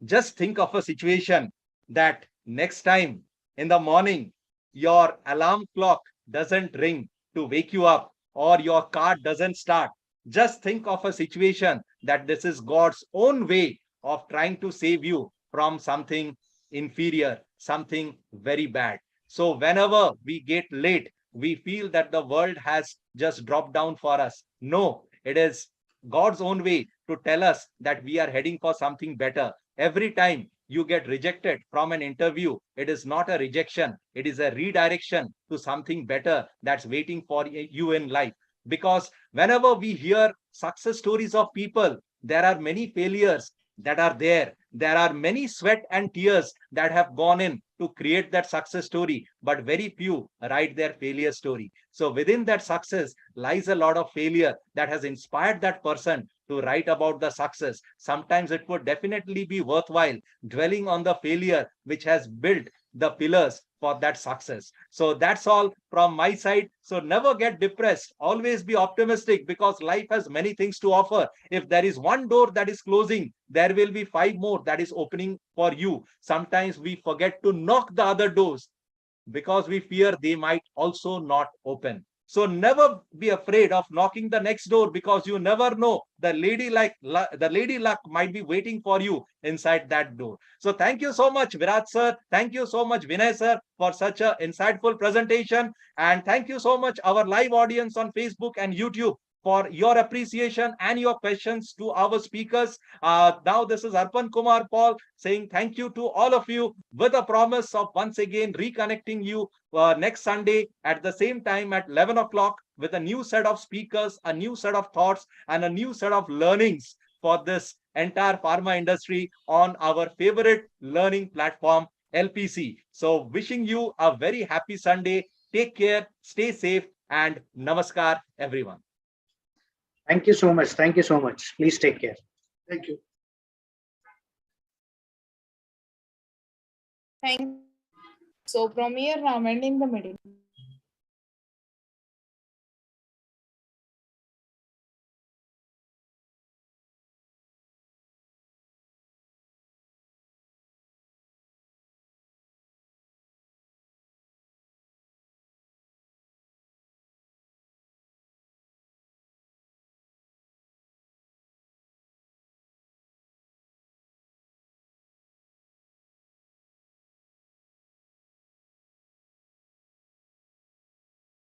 just think of a situation that next time in the morning, your alarm clock doesn't ring to wake you up or your car doesn't start. Just think of a situation that this is God's own way of trying to save you from something inferior, something very bad. So whenever we get late, we feel that the world has just dropped down for us. No, it is God's own way to tell us that we are heading for something better. Every time you get rejected from an interview, it is not a rejection, it is a redirection to something better that's waiting for you in life. Because whenever we hear success stories of people, there are many failures that are there. There are many sweat and tears that have gone in to create that success story, but very few write their failure story. So within that success lies a lot of failure that has inspired that person to write about the success. Sometimes it would definitely be worthwhile dwelling on the failure which has built the pillars for that success. So that's all from my side. So never get depressed. Always be optimistic because life has many things to offer. If there is one door that is closing, there will be 5 more that is opening for you. Sometimes we forget to knock the other doors because we fear they might also not open. So never be afraid of knocking the next door because you never know the lady luck might be waiting for you inside that door. So thank you so much, Virat sir. Thank you so much, Vinay sir, for such an insightful presentation. And thank you so much, our live audience on Facebook and YouTube, for your appreciation and your questions to our speakers. Now this is Arpan Kumar Paul saying thank you to all of you with a promise of once again reconnecting you next Sunday at the same time at 11 o'clock with a new set of speakers, a new set of thoughts, and a new set of learnings for this entire pharma industry on our favorite learning platform, LPC. So wishing you a very happy Sunday. Take care, stay safe, and namaskar, everyone. Thank you so much. Thank you so much. Please take care. Thank you. Thank you. So from here, I'm ending the meeting.